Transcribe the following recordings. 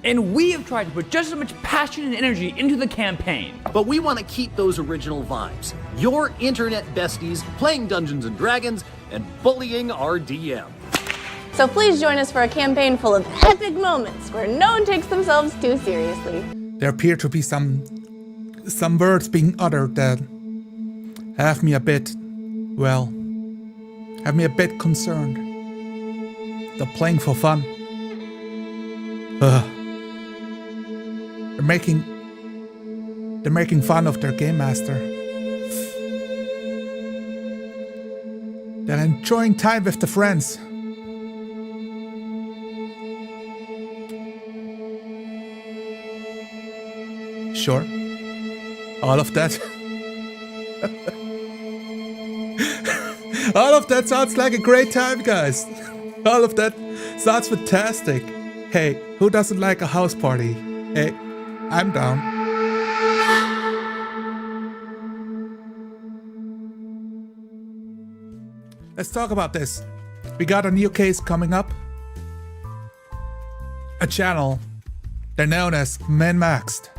And we have tried to put just as much passion and energy into the campaign. But we want to keep those original vibes. Your internet besties playing Dungeons & Dragons and bullying our DM. So please join us for a campaign full of epic moments where no one takes themselves too seriously. There appear to be some words being uttered that have me a bit concerned. They're playing for fun. They're making fun of their game master. They're enjoying time with the friends. Sure. All of that. All of that sounds like a great time, guys. All of that sounds fantastic. Hey, who doesn't like a house party? Hey, I'm down. Let's talk about this. We got a new case coming up. A channel. They're known as Min-Maxed.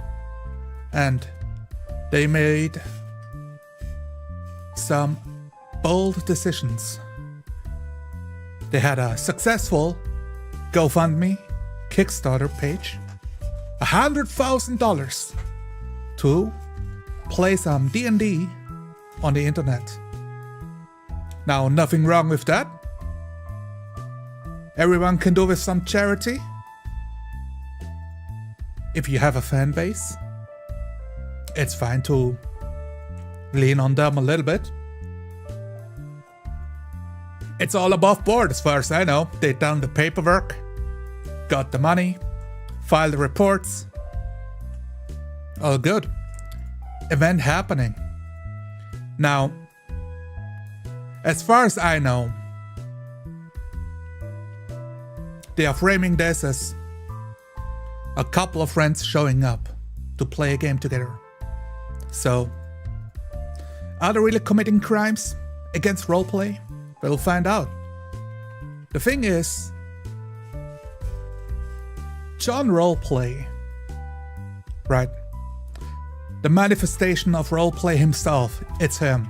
And they made some bold decisions. They had a successful GoFundMe Kickstarter page, $100,000 to play some D&D on the internet. Now, nothing wrong with that. Everyone can do with some charity. If you have a fan base, it's fine to lean on them a little bit. It's all above board as far as I know. They done the paperwork, got the money, filed the reports. All good. Event happening. Now, as far as I know, they are framing this as a couple of friends showing up to play a game together. So, are they really committing crimes against roleplay? We'll find out. The thing is, John Roleplay, right? The manifestation of roleplay himself, it's him,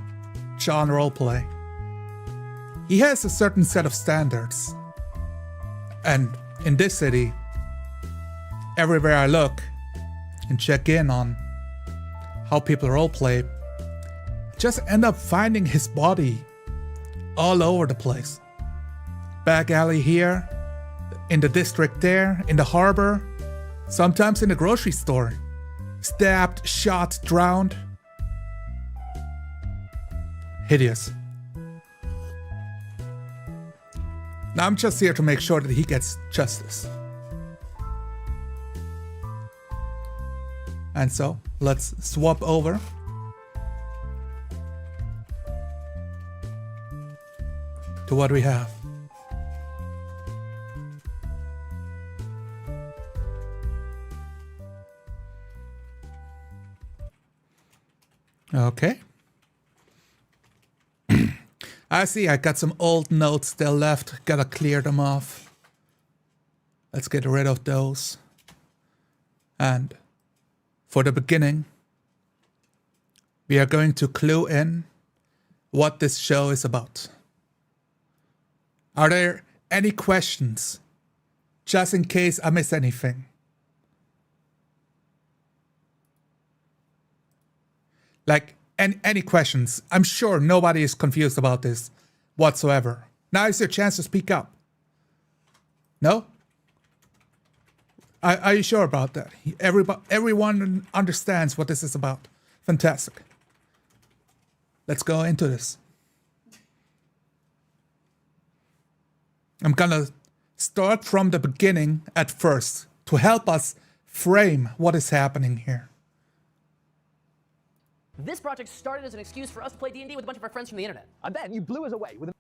John Roleplay. He has a certain set of standards. And in this city, everywhere I look and check in on how people roleplay, just end up finding his body all over the place. Back alley here, in the district there, in the harbor, sometimes in the grocery store. Stabbed, shot, drowned. Hideous. Now I'm just here to make sure that he gets justice. And so, let's swap over to what we have. Okay. I see I got some old notes still left. Gotta clear them off. Let's get rid of those. And for the beginning, we are going to clue in what this show is about. Are there any questions? Just in case I miss anything. Like, any questions? I'm sure nobody is confused about this whatsoever. Now is your chance to speak up. No? Are you sure about that? Everyone understands what this is about. Fantastic. Let's go into this. I'm gonna start from the beginning at first to help us frame what is happening here. This project started as an excuse for us to play D&D with a bunch of our friends from the internet. And then you blew us away with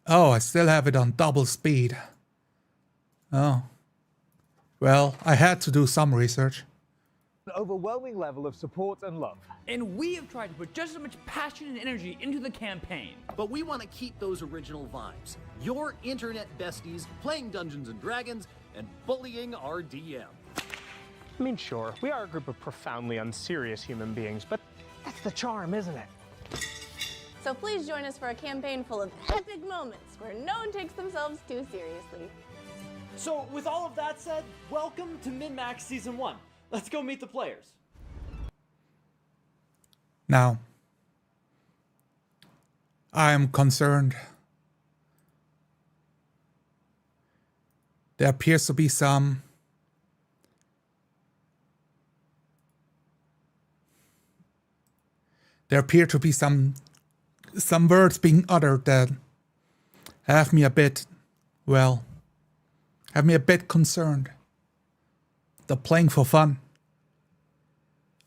Oh, I still have it on double speed. Oh. Well, I had to do some research. an overwhelming level of support and love. And we have tried to put just as much passion and energy into the campaign. But we want to keep those original vibes. Your internet besties playing Dungeons & Dragons and bullying our DM. I mean, sure, we are a group of profoundly unserious human beings, but that's the charm, isn't it? So please join us for a campaign full of epic moments where no one takes themselves too seriously. So, with all of that said, welcome to Min-Max Season 1. Let's go meet the players. Now, I am concerned. There appears to be some words being uttered that have me a bit concerned. They're playing for fun.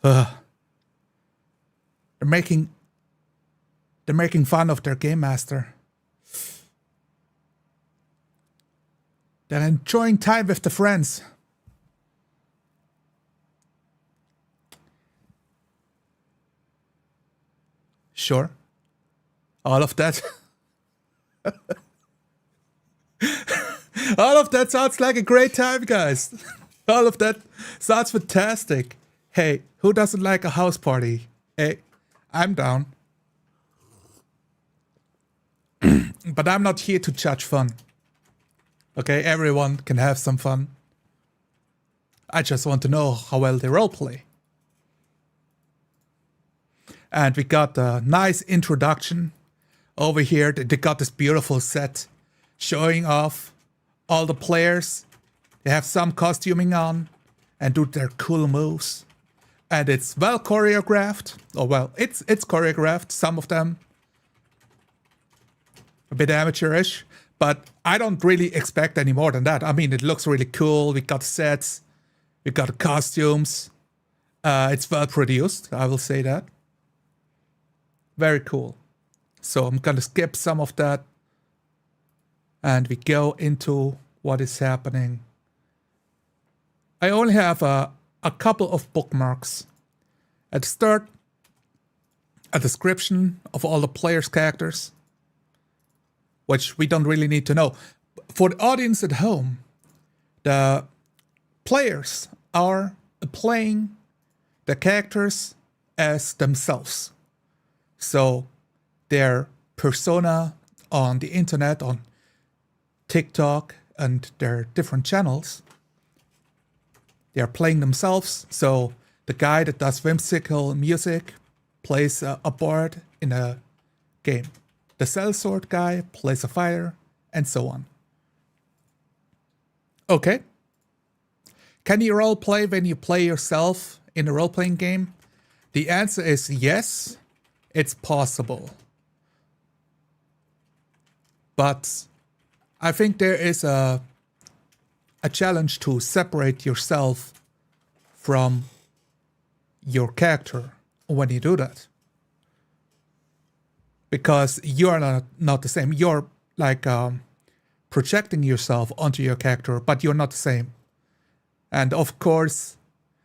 They're making fun of their game master. They're enjoying time with the friends. Sure. All of that. All of that sounds like a great time, guys. All of that sounds fantastic. Hey, who doesn't like a house party? Hey, I'm down. But I'm not here to judge fun. Okay, everyone can have some fun. I just want to know how well they roleplay. And we got a nice introduction over here. They got this beautiful set showing off all the players. They have some costuming on and do their cool moves. And it's well choreographed. Oh well, it's choreographed, some of them. A bit amateurish, but I don't really expect any more than that. I mean, it looks really cool. We got sets, we got costumes. It's well produced, I will say that. Very cool. So I'm gonna skip some of that and we go into what is happening. I only have a couple of bookmarks. At the start, a description of all the players' characters, which we don't really need to know. For the audience at home, the players are playing the characters as themselves. So their persona on the internet, on TikTok and their different channels, they're playing themselves. So the guy that does whimsical music plays a bard in a game. The sellsword guy plays a fighter, and so on. Okay. Can you roleplay when you play yourself in a role-playing game? The answer is yes, it's possible. But I think there is a challenge to separate yourself from your character when you do that. Because you're not the same. You're like projecting yourself onto your character, but you're not the same. And of course,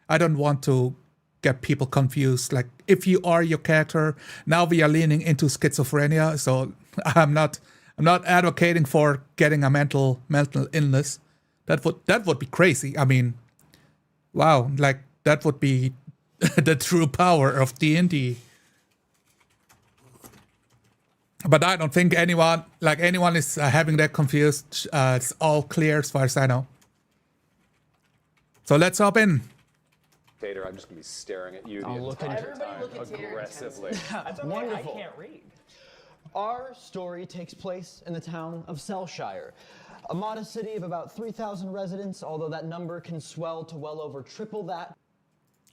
I don't want to get people confused. Like, if you are your character, now we are leaning into schizophrenia. So I'm not advocating for getting a mental illness. That would be crazy. I mean, wow, like that would be the true power of D&D. But I don't think anyone is having that confused. It's all clear as far as I know. So let's hop in. Tater, I'm just gonna be staring at you the Everybody entire time, look at Tater aggressively. That's okay, Wonderful. I can't read. Our story takes place in the town of Selshire, a modest city of about 3,000 residents, although that number can swell to well over triple that.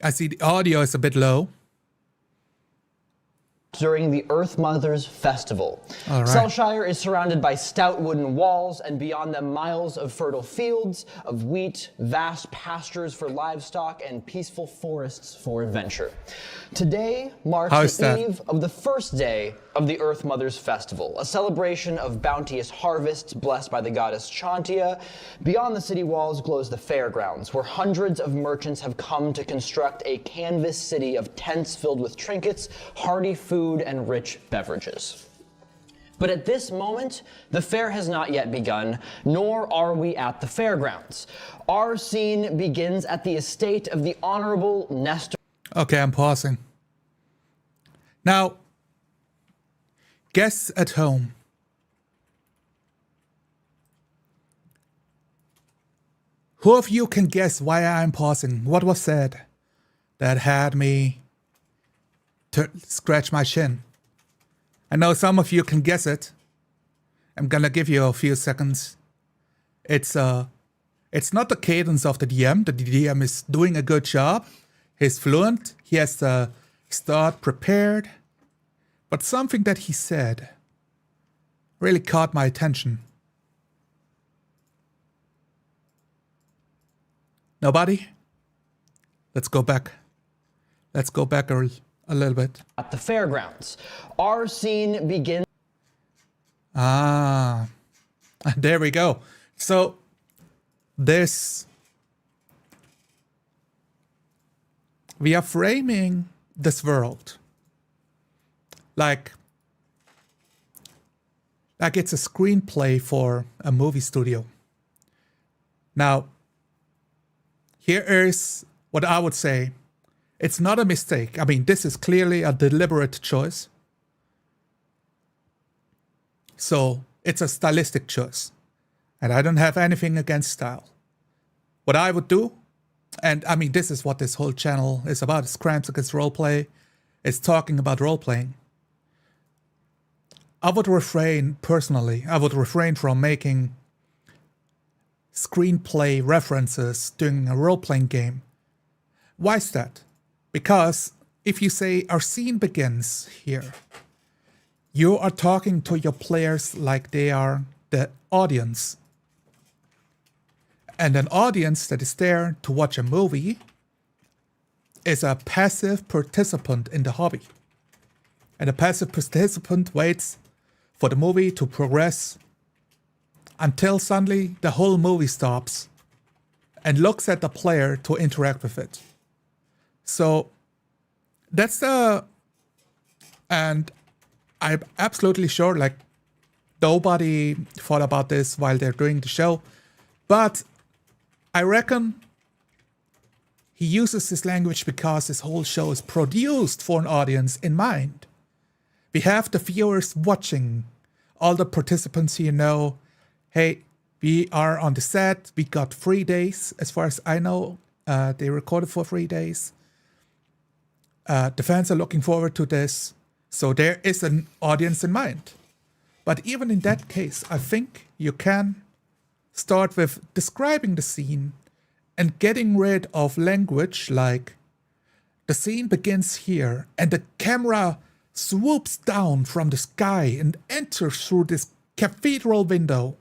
I see the audio is a bit low. During the Earth Mother's Festival. All right. Selshire is surrounded by stout wooden walls, and beyond them miles of fertile fields of wheat, vast pastures for livestock, and peaceful forests for adventure. Today marks the eve of the first day of the Earth Mother's Festival, a celebration of bounteous harvests blessed by the goddess Chantia. Beyond the city walls glows the fairgrounds, where hundreds of merchants have come to construct a canvas city of tents filled with trinkets, hearty food, and rich beverages. But at this moment, the fair has not yet begun, nor are we at the fairgrounds. Our scene begins at the estate of the Honorable Nestor. Okay, I'm pausing. Now, guests at home. Who of you can guess why I'm pausing? What was said that had me to scratch my chin? I know some of you can guess it. I'm gonna give you a few seconds. It's not the cadence of the DM. The DM is doing a good job. He's fluent. He has the start prepared. But something that he said really caught my attention. Nobody? Let's go back. Let's go back a little bit. At the fairgrounds. Our scene begins. Ah, there we go. So this, we are framing this world like it's a screenplay for a movie studio. Now, here is what I would say. It's not a mistake. I mean, this is clearly a deliberate choice. So it's a stylistic choice. And I don't have anything against style. What I would do, and I mean, this is what this whole channel is about. It's Crimes Against Roleplay. It's talking about role-playing. I would refrain from making screenplay references during a role-playing game. Why is that? Because if you say our scene begins here, you are talking to your players like they are the audience. And an audience that is there to watch a movie is a passive participant in the hobby. And a passive participant waits for the movie to progress until suddenly the whole movie stops and looks at the player to interact with it. So that's and I'm absolutely sure like nobody thought about this while they're doing the show, but I reckon he uses this language because his whole show is produced for an audience in mind. We have the viewers watching, all the participants here know, hey, we are on the set, we got 3 days, as far as I know, they recorded for 3 days. The fans are looking forward to this, so there is an audience in mind. But even in that case, I think you can start with describing the scene and getting rid of language like the scene begins here and the camera swoops down from the sky and enters through this cathedral window.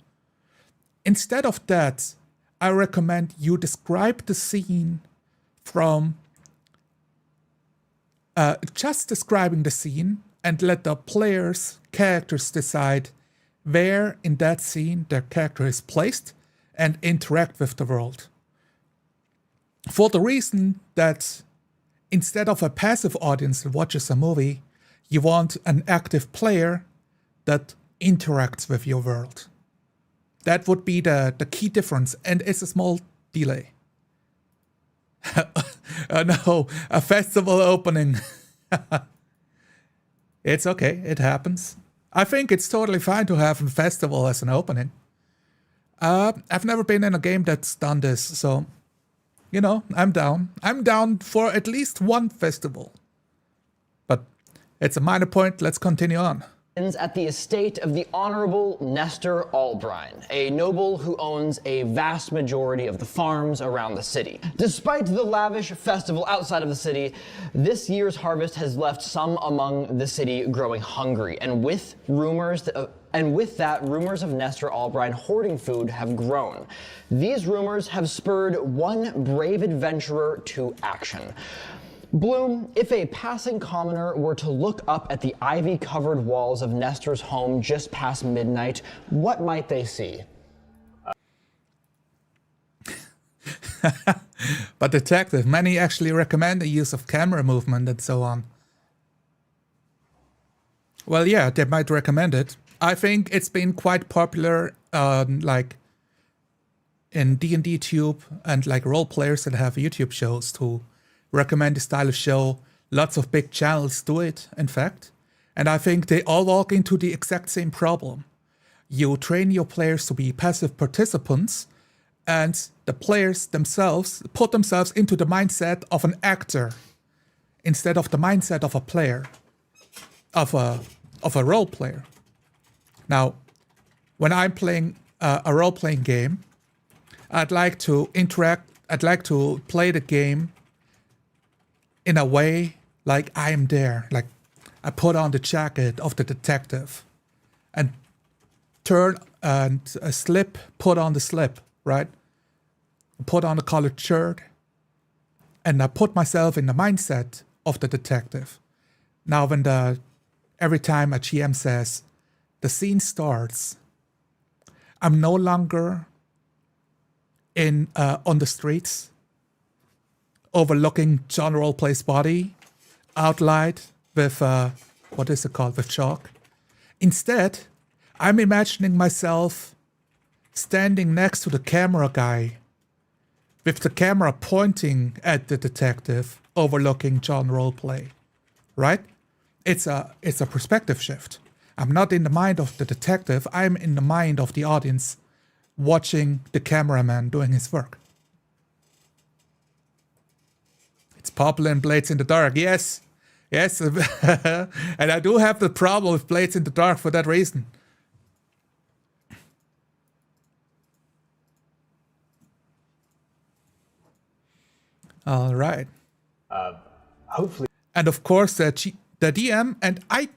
Instead of that, I recommend you describe the scene from just describing the scene and let the players' characters decide where in that scene their character is placed and interact with the world. For the reason that instead of a passive audience that watches a movie, you want an active player that interacts with your world. That would be the key difference, and it's a small delay. No, a festival opening. It's okay, it happens. I think it's totally fine to have a festival as an opening. I've never been in a game that's done this, so, you know, I'm down. I'm down for at least one festival. But it's a minor point, let's continue on. At the estate of the Honorable Nestor Albrine, a noble who owns a vast majority of the farms around the city. Despite the lavish festival outside of the city, this year's harvest has left some among the city growing hungry, and with that, rumors of Nestor Albrine hoarding food have grown. These rumors have spurred one brave adventurer to action. Bloom, if a passing commoner were to look up at the ivy-covered walls of Nestor's home just past midnight, what might they see? But detective, many actually recommend the use of camera movement and so on. Well, yeah, they might recommend it. I think it's been quite popular, like in D&D Tube and like role players that have YouTube shows to recommend this style of show. Lots of big channels do it, in fact. And I think they all walk into the exact same problem. You train your players to be passive participants, and the players themselves put themselves into the mindset of an actor instead of the mindset of a player, of a role player. Now, when I'm playing a role-playing game, I'd like to interact, I'd like to play the game in a way like I am there. Like I put on the jacket of the detective and turn and put on the slip, right? Put on the collared shirt, and I put myself in the mindset of the detective. Now, when every time a GM says the scene starts, I'm no longer on the streets, overlooking John Roleplay's body, outlined with what is it called, with chalk. Instead, I'm imagining myself standing next to the camera guy, with the camera pointing at the detective, overlooking John Roleplay, right? It's a perspective shift. I'm not in the mind of the detective. I'm in the mind of the audience, watching the cameraman doing his work. It's popular in Blades in the Dark. Yes. And I do have the problem with Blades in the Dark for that reason. All right. Hopefully. And of course, the DM, and I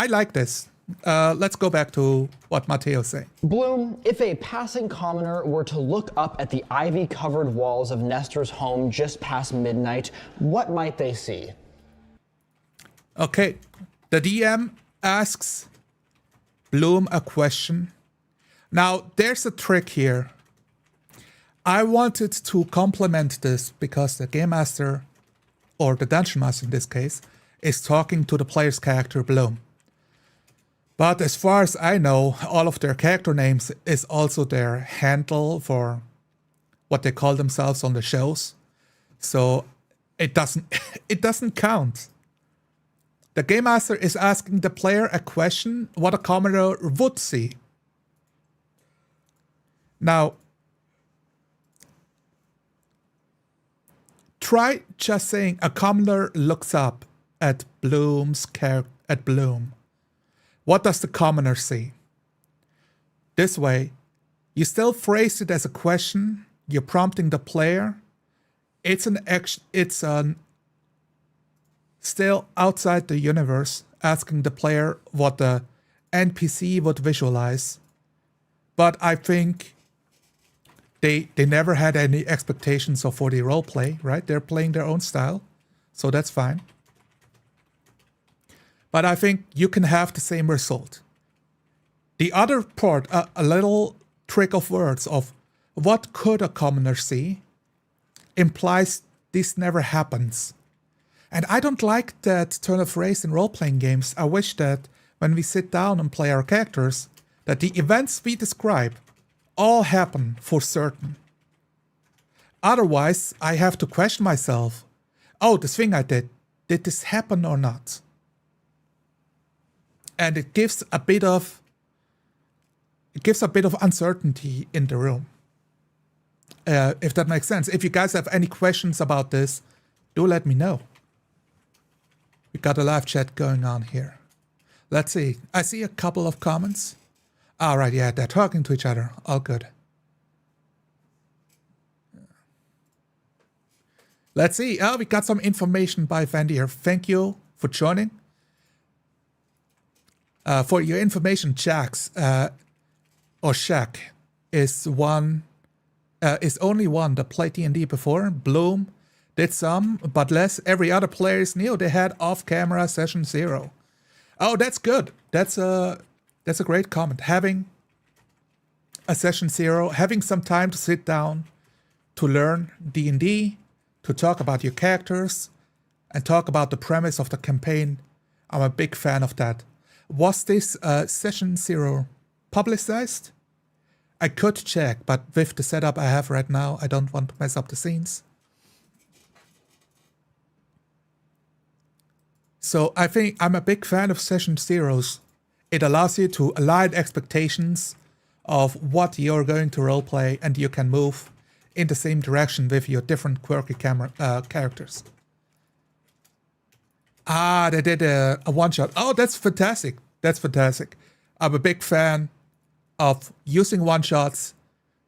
like this. Let's go back to what Matteo's saying. Bloom, if a passing commoner were to look up at the ivy-covered walls of Nestor's home just past midnight, what might they see? Okay, the DM asks Bloom a question. Now, there's a trick here. I wanted to complement this because the Game Master, or the Dungeon Master in this case, is talking to the player's character, Bloom. But as far as I know, all of their character names is also their handle for what they call themselves on the shows. So it doesn't count. The Game Master is asking the player a question what a commoner would see. Now, try just saying a commoner looks up at Bloom. What does the commoner see? This way, you still phrase it as a question. You're prompting the player. It's still outside the universe, asking the player what the NPC would visualize. But I think they never had any expectations of 4D roleplay, right? They're playing their own style, so that's fine. But I think you can have the same result. The other part, a little trick of words of what could a commoner see, implies this never happens. And I don't like that turn of phrase in role-playing games. I wish that when we sit down and play our characters, that the events we describe all happen for certain. Otherwise, I have to question myself, oh, this thing I did this happen or not? And it gives a bit of uncertainty in the room. If that makes sense. If you guys have any questions about this, do let me know. We got a live chat going on here. Let's see. I see a couple of comments. All right, yeah, they're talking to each other. All good. Let's see. Oh, we got some information by Vandy here. Thank you for joining. For your information, Jax or Shaq is only one that played D&D before. Bloom did some, but less. Every other player is new. They had off-camera session 0. Oh, that's good. That's a great comment. Having a session 0, having some time to sit down to learn D&D, to talk about your characters, and talk about the premise of the campaign. I'm a big fan of that. Was this session 0 publicized? I could check, but with the setup I have right now, I don't want to mess up the scenes. So I think I'm a big fan of session 0s. It allows you to align expectations of what you're going to roleplay, and you can move in the same direction with your different quirky characters. Ah, they did a one-shot. Oh, that's fantastic. That's fantastic. I'm a big fan of using one-shots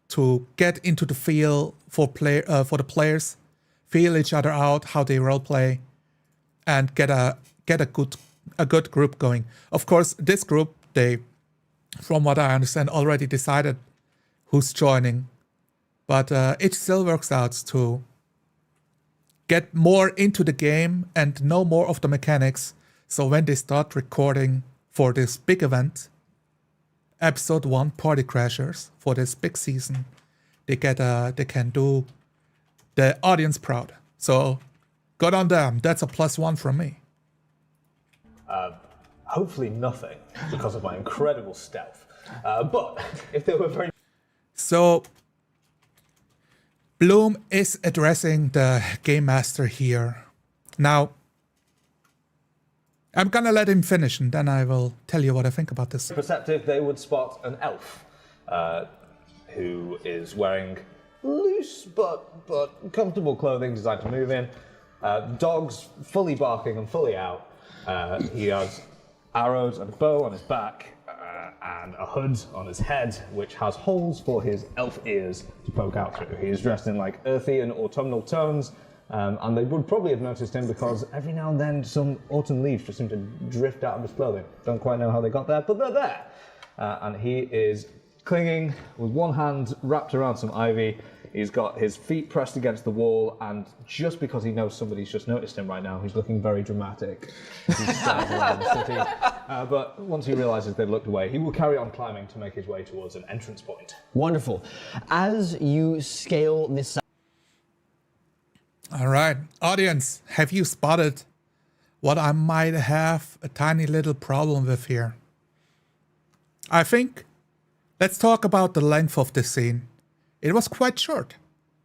to get into the feel for the players, feel each other out, how they roleplay, and get a good group going. Of course, this group, they, from what I understand, already decided who's joining, but it still works out to get more into the game and know more of the mechanics. So when they start recording for this big event, episode 1 Party Crashers, for this big season, they can do the audience proud. So good on them. That's a +1 from me. Hopefully nothing, because of my incredible stealth. But if they were very... So Bloom is addressing the game master here. Now, I'm gonna let him finish, and then I will tell you what I think about this. perceptive, they would spot an elf who is wearing loose but comfortable clothing designed to move in. Dogs fully barking and fully out. He has arrows and a bow on his back and a hood on his head, which has holes for his elf ears to poke out through. He is dressed in like earthy and autumnal tones, and they would probably have noticed him because every now and then some autumn leaves just seem to drift out of his clothing. Don't quite know how they got there, but they're there. And he is clinging with one hand wrapped around some ivy. He's got his feet pressed against the wall, and just because he knows somebody's just noticed him right now, he's looking very dramatic. He's standing around the city. But once he realizes they've looked away, he will carry on climbing to make his way towards an entrance point. Wonderful. As you scale this... All right, audience, have you spotted what I might have a tiny little problem with here? I think, let's talk about the length of this scene. It was quite short.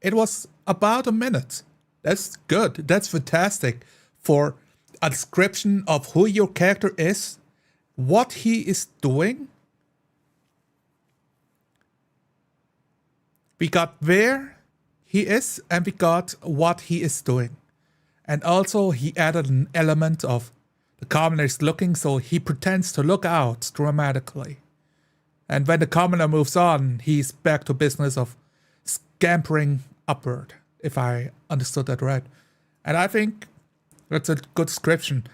It was about a minute. That's good. That's fantastic for a description of who your character is, what he is doing. We got where he is, and we got what he is doing. And also he added an element of the commoner is looking, so he pretends to look out dramatically. And when the commoner moves on, he's back to business of scampering upward, if I understood that right. And I think that's a good description.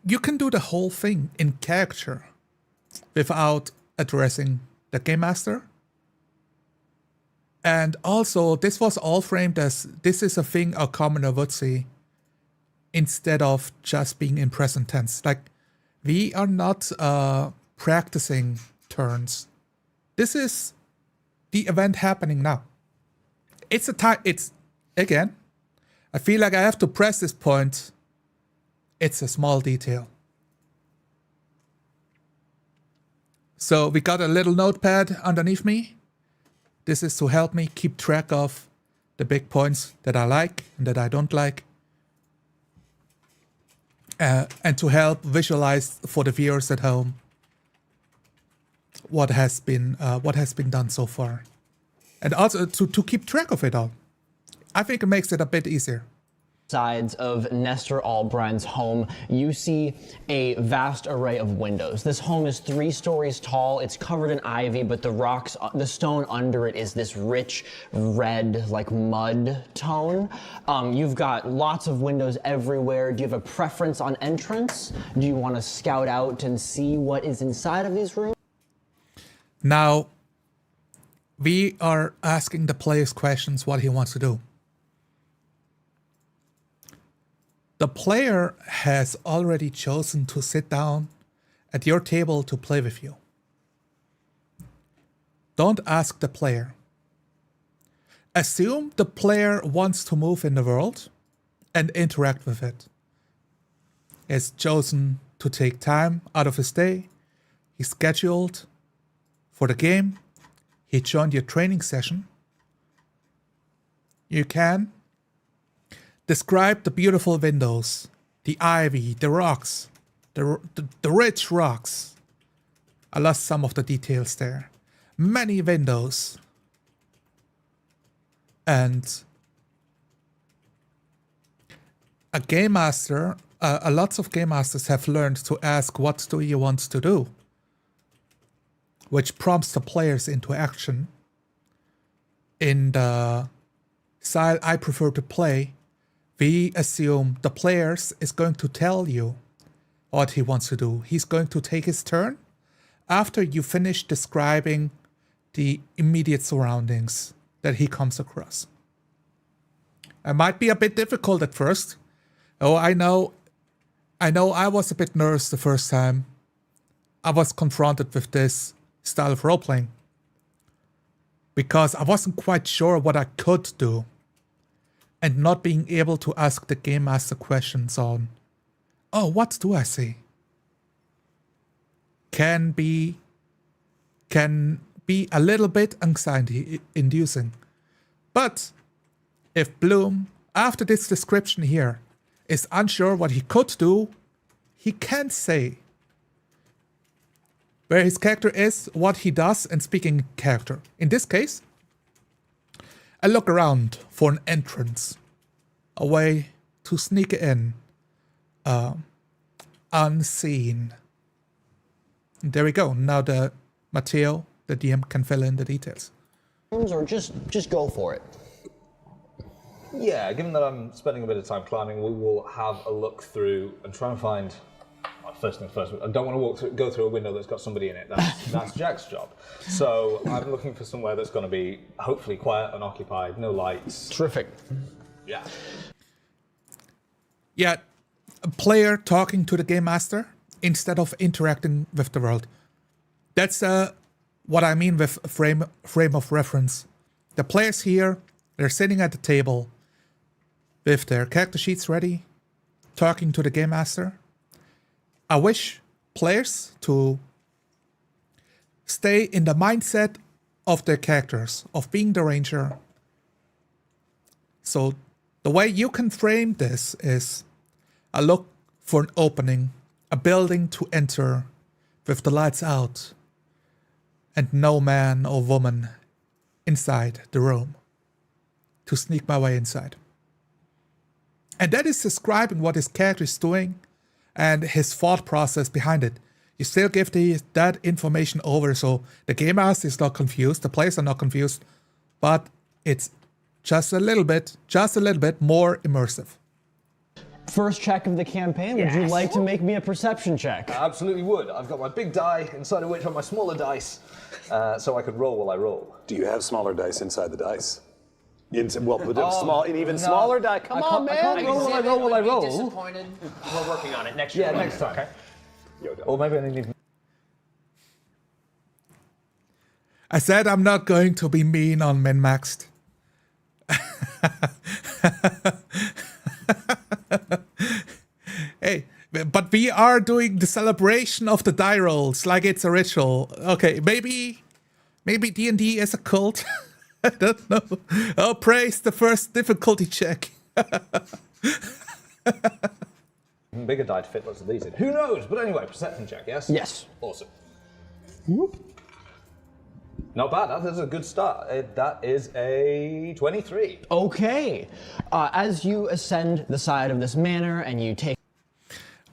You can do the whole thing in character without addressing the game master. And also, this was all framed as this is a thing a commoner would see instead of just being in present tense. Like, we are not practicing turns. This is the event happening now. It's a time, again, I feel like I have to press this point. It's a small detail. So we got a little notepad underneath me. This is to help me keep track of the big points that I like and that I don't like. And to help visualize for the viewers at home what has been done so far, and also to keep track of it all. I think it makes it a bit easier. Sides of Nestor Albrand's home, you see a vast array of windows. This home is 3 stories tall. It's covered in ivy, but the stone under it is this rich red, like mud tone. You've got lots of windows everywhere. Do you have a preference on entrance? Do you want to scout out and see what is inside of these rooms? Now, we are asking the players questions what he wants to do. The player has already chosen to sit down at your table to play with you. Don't ask the player. Assume the player wants to move in the world and interact with it. has chosen to take time out of his day. He's scheduled for the game. He joined your training session. You can describe the beautiful windows, the ivy, the rocks, the rich rocks. I lost some of the details there. Many windows. And a game master, lots of game masters have learned to ask, what do you want to do? Which prompts the players into action. In the style I prefer to play, we assume the players is going to tell you what he wants to do. He's going to take his turn after you finish describing the immediate surroundings that he comes across. It might be a bit difficult at first. Oh, I know I was a bit nervous the first time I was confronted with this style of role-playing, because I wasn't quite sure what I could do, and not being able to ask the game master questions on, oh, what do I see? Can be a little bit anxiety-inducing. But if Bloom, after this description here, is unsure what he could do, he can say where his character is, what he does, and speaking in character. In this case, I look around for an entrance, a way to sneak in, unseen. There we go. Now the Matteo, the DM, can fill in the details. Or just go for it. Yeah, given that I'm spending a bit of time climbing, we will have a look through and try and find. First things first, I don't want to go through a window that's got somebody in it. That's Jack's job. So I'm looking for somewhere that's going to be hopefully quiet, unoccupied, no lights. Terrific. Yeah. Yeah, a player talking to the game master instead of interacting with the world. That's what I mean with frame of reference. The players here, they're sitting at the table with their character sheets ready, talking to the game master. I wish players to stay in the mindset of their characters, of being the ranger. So the way you can frame this is a look for an opening, a building to enter with the lights out and no man or woman inside the room, to sneak my way inside. And that is describing what his character is doing and his thought process behind it. You still give that information over, so the game master is not confused, the players are not confused, but it's just a little bit more immersive. First check of the campaign, would you like to make me a perception check? I absolutely would. I've got my big die, inside of which are my smaller dice, so I could roll while I roll. Do you have smaller dice inside the dice? Well, but no. smaller die. Come on, man. I can't roll while I roll. Disappointed. We're working on it. Next year. Yeah, next time. Okay. Or maybe I need. I said I'm not going to be mean on min-maxed. Hey, but we are doing the celebration of the die rolls like it's a ritual. Okay, maybe D&D is a cult. I don't know. Oh, praise the first difficulty check. Bigger die to fit lots of these in. Who knows? But anyway, perception check, yes? Yes. Awesome. Whoop. Not bad. That is a good start. That is a 23. Okay. As you ascend the side of this manor and you take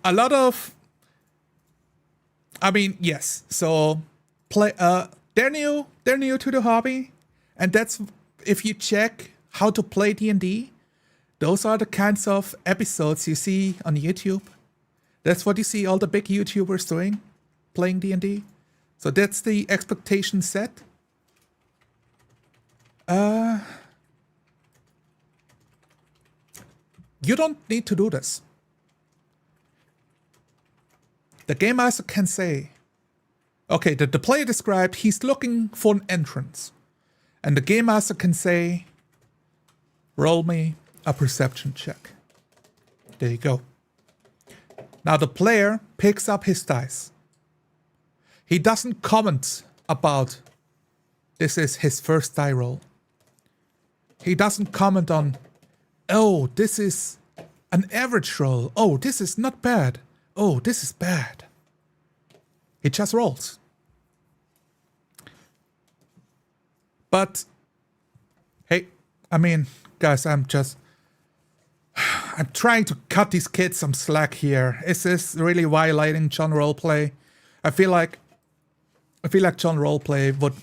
a lot of, I mean, yes. So they're new to the hobby. And that's, if you check how to play D&D, those are the kinds of episodes you see on YouTube. That's what you see all the big YouTubers doing, playing D&D. So that's the expectation set. You don't need to do this. The game master can say, okay, the player described he's looking for an entrance. And the game master can say, roll me a perception check. There you go. Now the player picks up his dice. He doesn't comment about this is his first die roll. He doesn't comment on, oh, this is an average roll. Oh, this is not bad. Oh, this is bad. He just rolls. But, hey, I mean, guys, I'm trying to cut these kids some slack here. Is this really violating John Roleplay? I feel like John Roleplay would...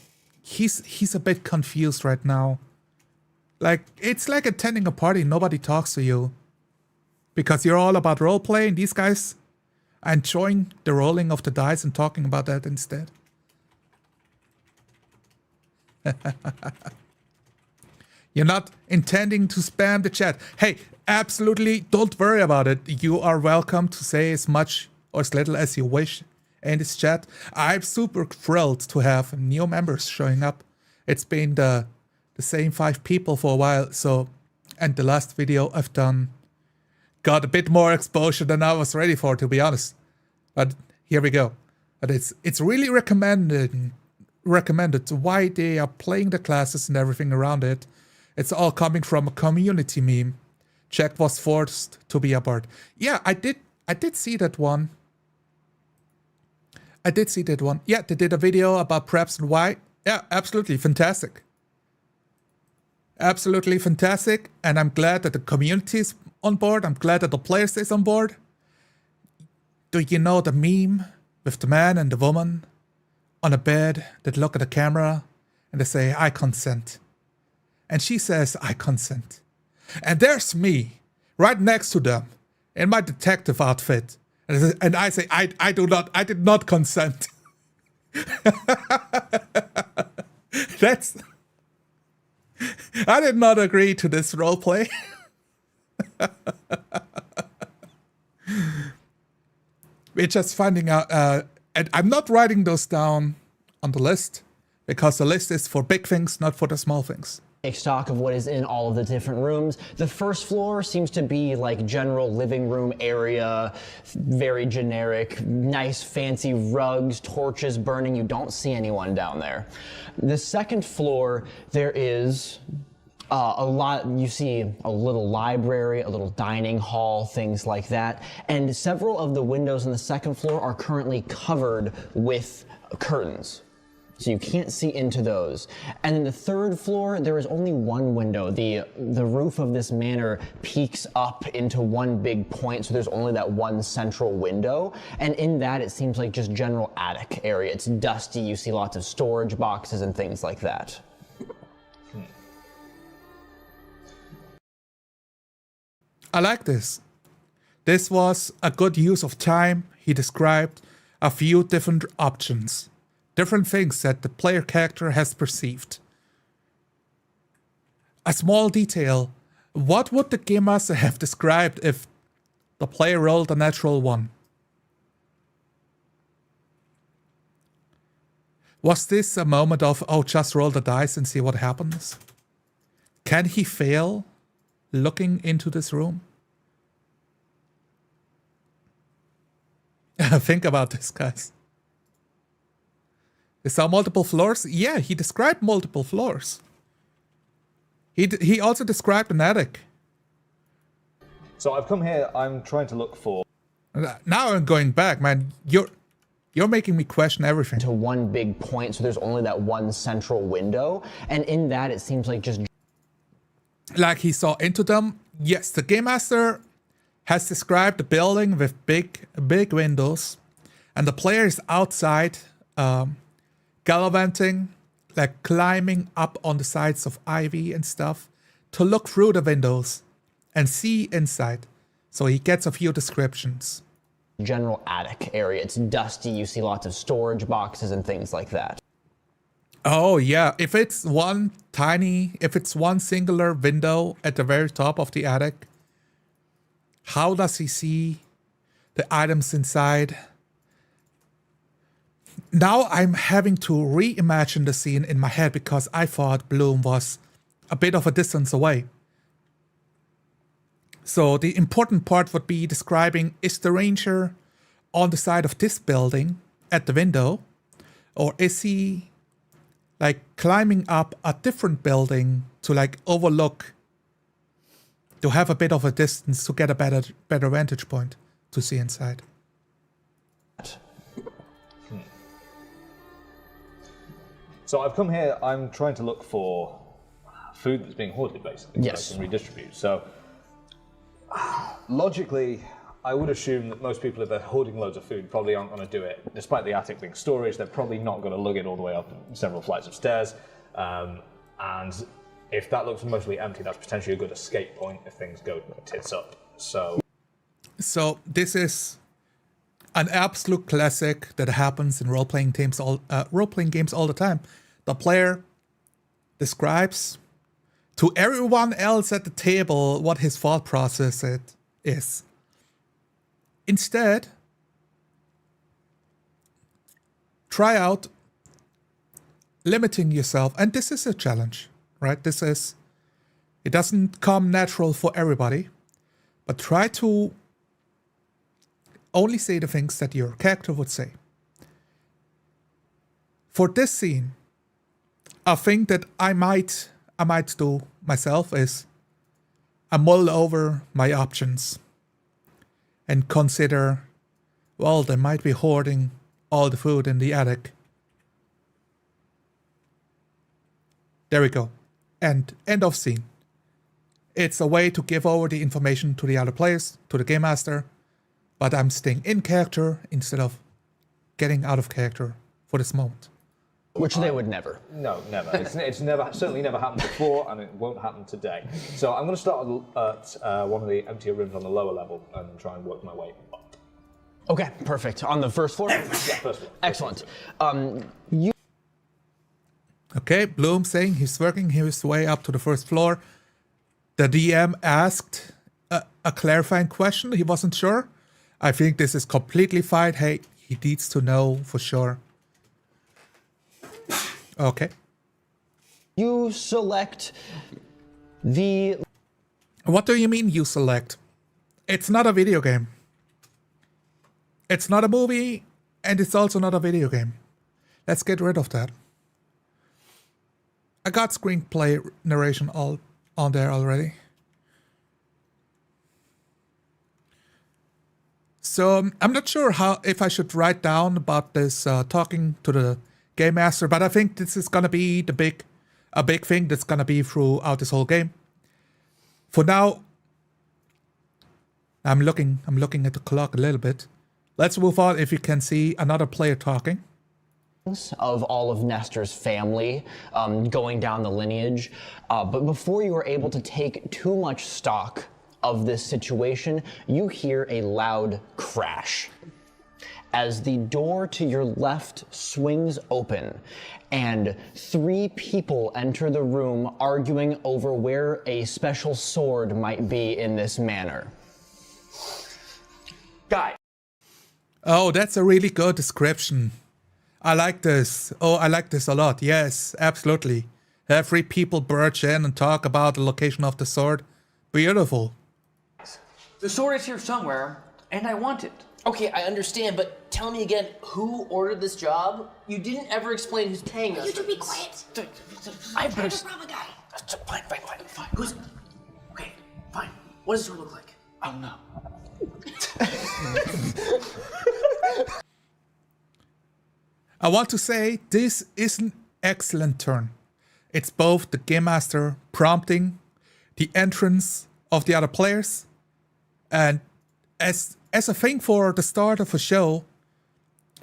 He's a bit confused right now. Like, it's like attending a party, nobody talks to you. Because you're all about roleplay, and these guys are enjoying the rolling of the dice and talking about that instead. You're not intending to spam the chat. Hey, absolutely, don't worry about it. You are welcome to say as much or as little as you wish in this chat. I'm super thrilled to have new members showing up. It's been the same 5 people for a while, so, and the last video I've done got a bit more exposure than I was ready for, to be honest. But here we go. But it's really recommended why they are playing the classes and everything around it. It's all coming from a community meme. Jack was forced to be a bard. Yeah, I did see that one. Yeah, they did a video about preps and why. Yeah, absolutely fantastic. Absolutely fantastic. And I'm glad that the community is on board. I'm glad that the players is on board. Do you know the meme with the man and the woman on a bed that look at the camera and they say, I consent. And she says, I consent. And there's me right next to them in my detective outfit. And I say, I did not consent. I did not agree to this roleplay. We're just finding out, and I'm not writing those down on the list because the list is for big things, not for the small things. Take stock of what is in all of the different rooms. The first floor seems to be like general living room area, very generic, nice fancy rugs, torches burning. You don't see anyone down there. The second floor, there is a lot. You see a little library, a little dining hall, things like that. And several of the windows on the second floor are currently covered with curtains. So you can't see into those. And in the third floor, there is only one window. The roof of this manor peaks up into one big point, so there's only that one central window. And in that, it seems like just general attic area. It's dusty, you see lots of storage boxes and things like that. I like this. This was a good use of time. He described a few different options. Different things that the player character has perceived. A small detail. What would the game master have described if the player rolled a natural 1? Was this a moment of, oh, just roll the dice and see what happens? Can he fail looking into this room? Think about this, guys. Is there multiple floors? Yeah, he described multiple floors. He also described an attic. So I've come here, I'm trying to look for... Now I'm going back, man. You're making me question everything. To one big point, so there's only that one central window. And in that, it seems like just... Like he saw into them. Yes, the Game Master has described the building with big windows. And the player is outside... gallivanting, like climbing up on the sides of ivy and stuff to look through the windows and see inside. So he gets a few descriptions. General attic area. It's dusty. You see lots of storage boxes and things like that. Oh yeah, if it's one singular window at the very top of the attic, how does he see the items inside? Now I'm having to reimagine the scene in my head because I thought Bloom was a bit of a distance away. So the important part would be describing, is the ranger on the side of this building at the window, or is he like climbing up a different building to like overlook, to have a bit of a distance to get a better vantage point to see inside. So I've come here, I'm trying to look for food that's being hoarded, basically. Yes. So I can redistribute. So, logically, I would assume that most people, if they're hoarding loads of food, probably aren't going to do it. Despite the attic being storage, they're probably not going to lug it all the way up several flights of stairs. And if that looks mostly empty, that's potentially a good escape point if things go tits up. So this is an absolute classic that happens in role-playing games all the time. The player describes to everyone else at the table what his thought process is. Instead, try out limiting yourself, and this is a challenge, right? It doesn't come natural for everybody, but try to only say the things that your character would say. For this scene, a thing that I might do myself is I mull over my options and consider, well, they might be hoarding all the food in the attic. There we go. And end of scene. It's a way to give over the information to the other players, to the game master, but I'm staying in character instead of getting out of character for this moment. Which they would never. No, never. It's certainly never happened before, and it won't happen today. So I'm going to start at one of the emptier rooms on the lower level and try and work my way up. Okay, perfect. On the first floor? Yeah, first floor. Excellent. Okay, Bloom saying he's working his way up to the first floor. The DM asked a clarifying question. He wasn't sure. I think this is completely fine. Hey, he needs to know for sure. Okay. You select the... What do you mean you select? It's not a video game. It's not a movie, and it's also not a video game. Let's get rid of that. I got screenplay narration all on there already. So I'm not sure if I should write down about this talking to the game master, but I think this is gonna be a big thing that's gonna be throughout this whole game. For now, I'm looking at the clock a little bit. Let's move on if you can see another player talking. Of all of Nestor's family, going down the lineage. But before you are able to take too much stock of this situation, you hear a loud crash as the door to your left swings open and 3 people enter the room arguing over where a special sword might be in this manor. Guy. Oh, that's a really good description. I like this. Oh, I like this a lot. Yes, absolutely. Have 3 people barge in and talk about the location of the sword. Beautiful. The sword is here somewhere, and I want it. Okay, I understand, but tell me again, who ordered this job? You didn't ever explain who's paying us. You should be quiet. I've been... guy. Fine. Who's... Okay, fine. What does this sword look like? I don't know. I want to say this is an excellent turn. It's both the game master prompting the entrance of the other players, and as a thing for the start of a show,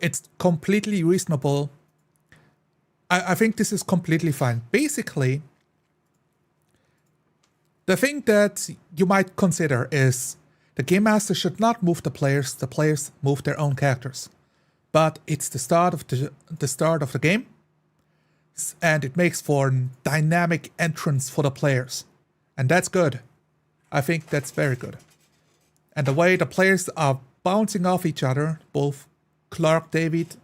it's completely reasonable. I think this is completely fine. Basically, the thing that you might consider is the game master should not move the players move their own characters. But it's the start of the game, and it makes for a dynamic entrance for the players, and that's good. I think that's very good. And the way the players are bouncing off each other, both Clark, David,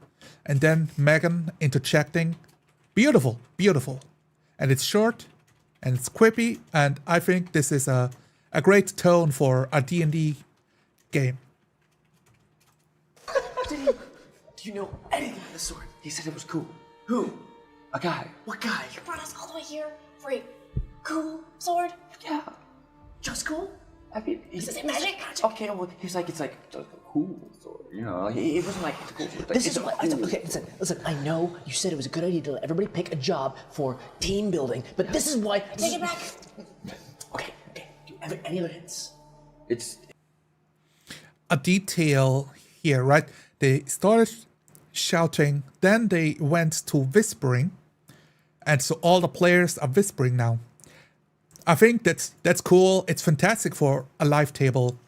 and then Megan interjecting, beautiful. And it's short, and it's quippy, and I think this is a a great tone for a D&D game. Do you know anything of the sort? He said it was cool. Who? A guy. What guy? You brought us all the way here for a cool sword? Yeah. Just cool? I mean, Is it magic? Okay, well, he's like, it's like a cool sword, you know? Like, it wasn't like it's a cool sword. Like, This is what. Okay, listen. I know you said it was a good idea to let everybody pick a job for team building, but this is why. Take it back. Okay. Do you have any other hints? It's A detail here, right? They started shouting, then they went to whispering, and so all the players are whispering now. I think that's cool. It's fantastic for a live table.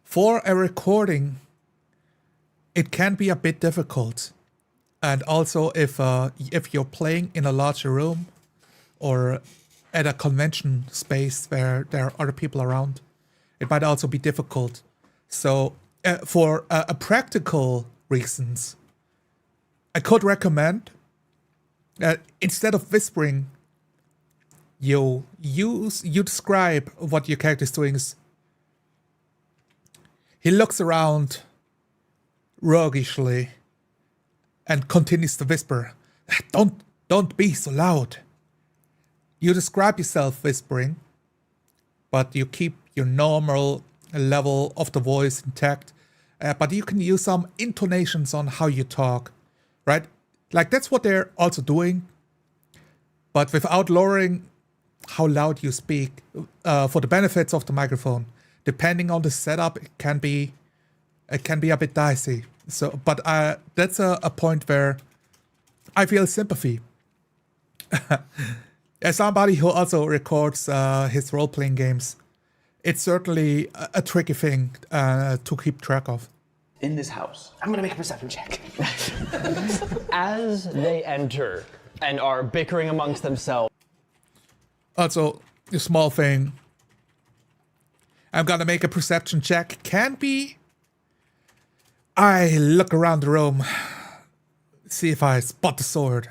For a recording, it can be a bit difficult, and also if you're playing in a larger room or at a convention space where there are other people around, it might also be difficult. So for a practical reasons, I could recommend instead of whispering, you describe what your character is doing. He looks around roguishly and continues to whisper, don't be so loud. You describe yourself whispering, but you keep your normal level of the voice intact. But you can use some intonations on how you talk, right? Like that's what they're also doing, but without lowering how loud you speak for the benefits of the microphone. Depending on the setup, it can be a bit dicey. So, but that's a point where I feel sympathy. As somebody who also records his role-playing games, it's certainly a tricky thing to keep track of. in this house. I'm gonna make a perception check. As they enter and are bickering amongst themselves. Also, a small thing. I'm gonna make a perception check. Can be. I look around the room, see if I spot the sword.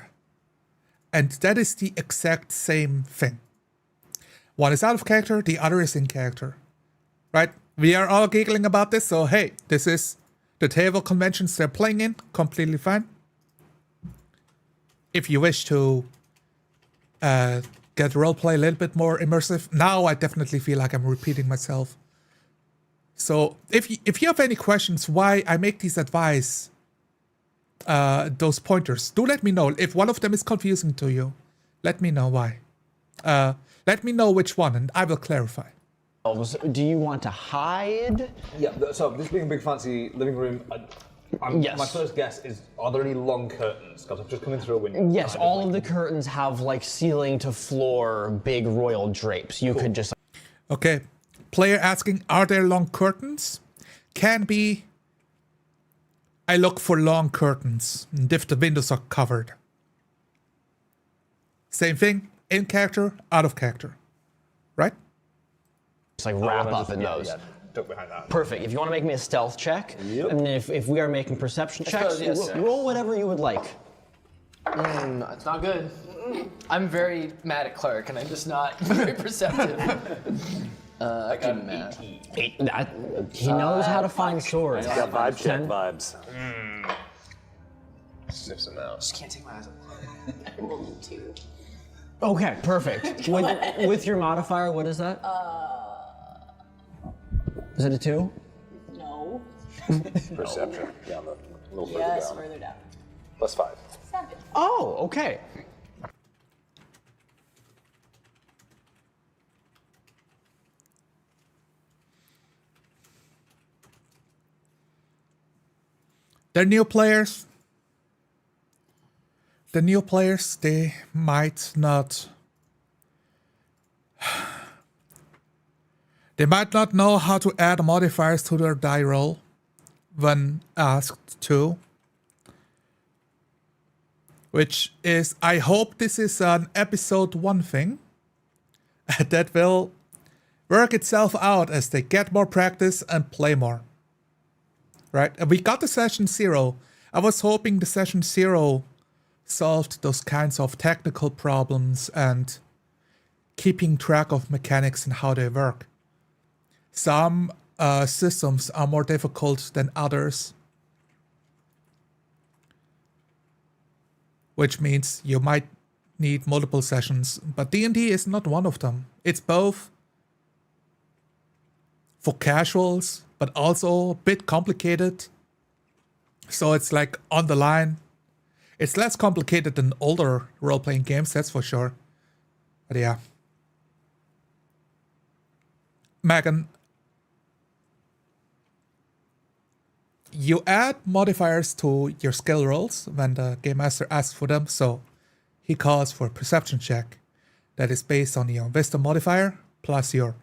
And that is the exact same thing. One is out of character, the other is in character. Right? We are all giggling about this, so hey, this is the table conventions they're playing in. Completely fine. If you wish to get roleplay a little bit more immersive, now I definitely feel like I'm repeating myself. So if you have any questions why I make these advice, those pointers, do let me know. If one of them is confusing to you, let me know why. Let me know which one and I will clarify. Do you want to hide? Yeah, so this being a big fancy living room, Yes. my first guess is, are there any long curtains? Because I've just come in through a window. Yes, all of the curtains have like ceiling to floor big royal drapes. You could just... Okay. Player asking, are there long curtains? Can be, I look for long curtains and if the windows are covered. Same thing, in character, out of character. Right? Just like wrap up in those. Yeah, duck behind that. Perfect. If you want to make me a stealth check, and if we are making perception checks, roll whatever you would like. It's not good. I'm very mad at Clark, and I'm just not very perceptive. I got an 18. He knows how to find swords. He's got vibe check vibes. Sniffs them out. Just can't take my eyes off. 2. Okay, perfect. With your modifier, what is that? Is it a 2? No. Perception. Down a little further Yes, down. further down. +5. 7. Oh, okay. They're new players. The new players, they might not... They might not know how to add modifiers to their die roll when asked to. Which is, I hope this is an episode 1 thing that will work itself out as they get more practice and play more. Right? And we got the session 0. I was hoping the session 0 solved those kinds of technical problems and keeping track of mechanics and how they work. Some systems are more difficult than others, which means you might need multiple sessions, but D&D is not one of them. It's both for casuals, but also a bit complicated. So it's like on the line. It's less complicated than older role-playing games, that's for sure. But yeah. Megan, you add modifiers to your skill rolls when the game master asks for them, so he calls for a perception check that is based on your wisdom modifier plus your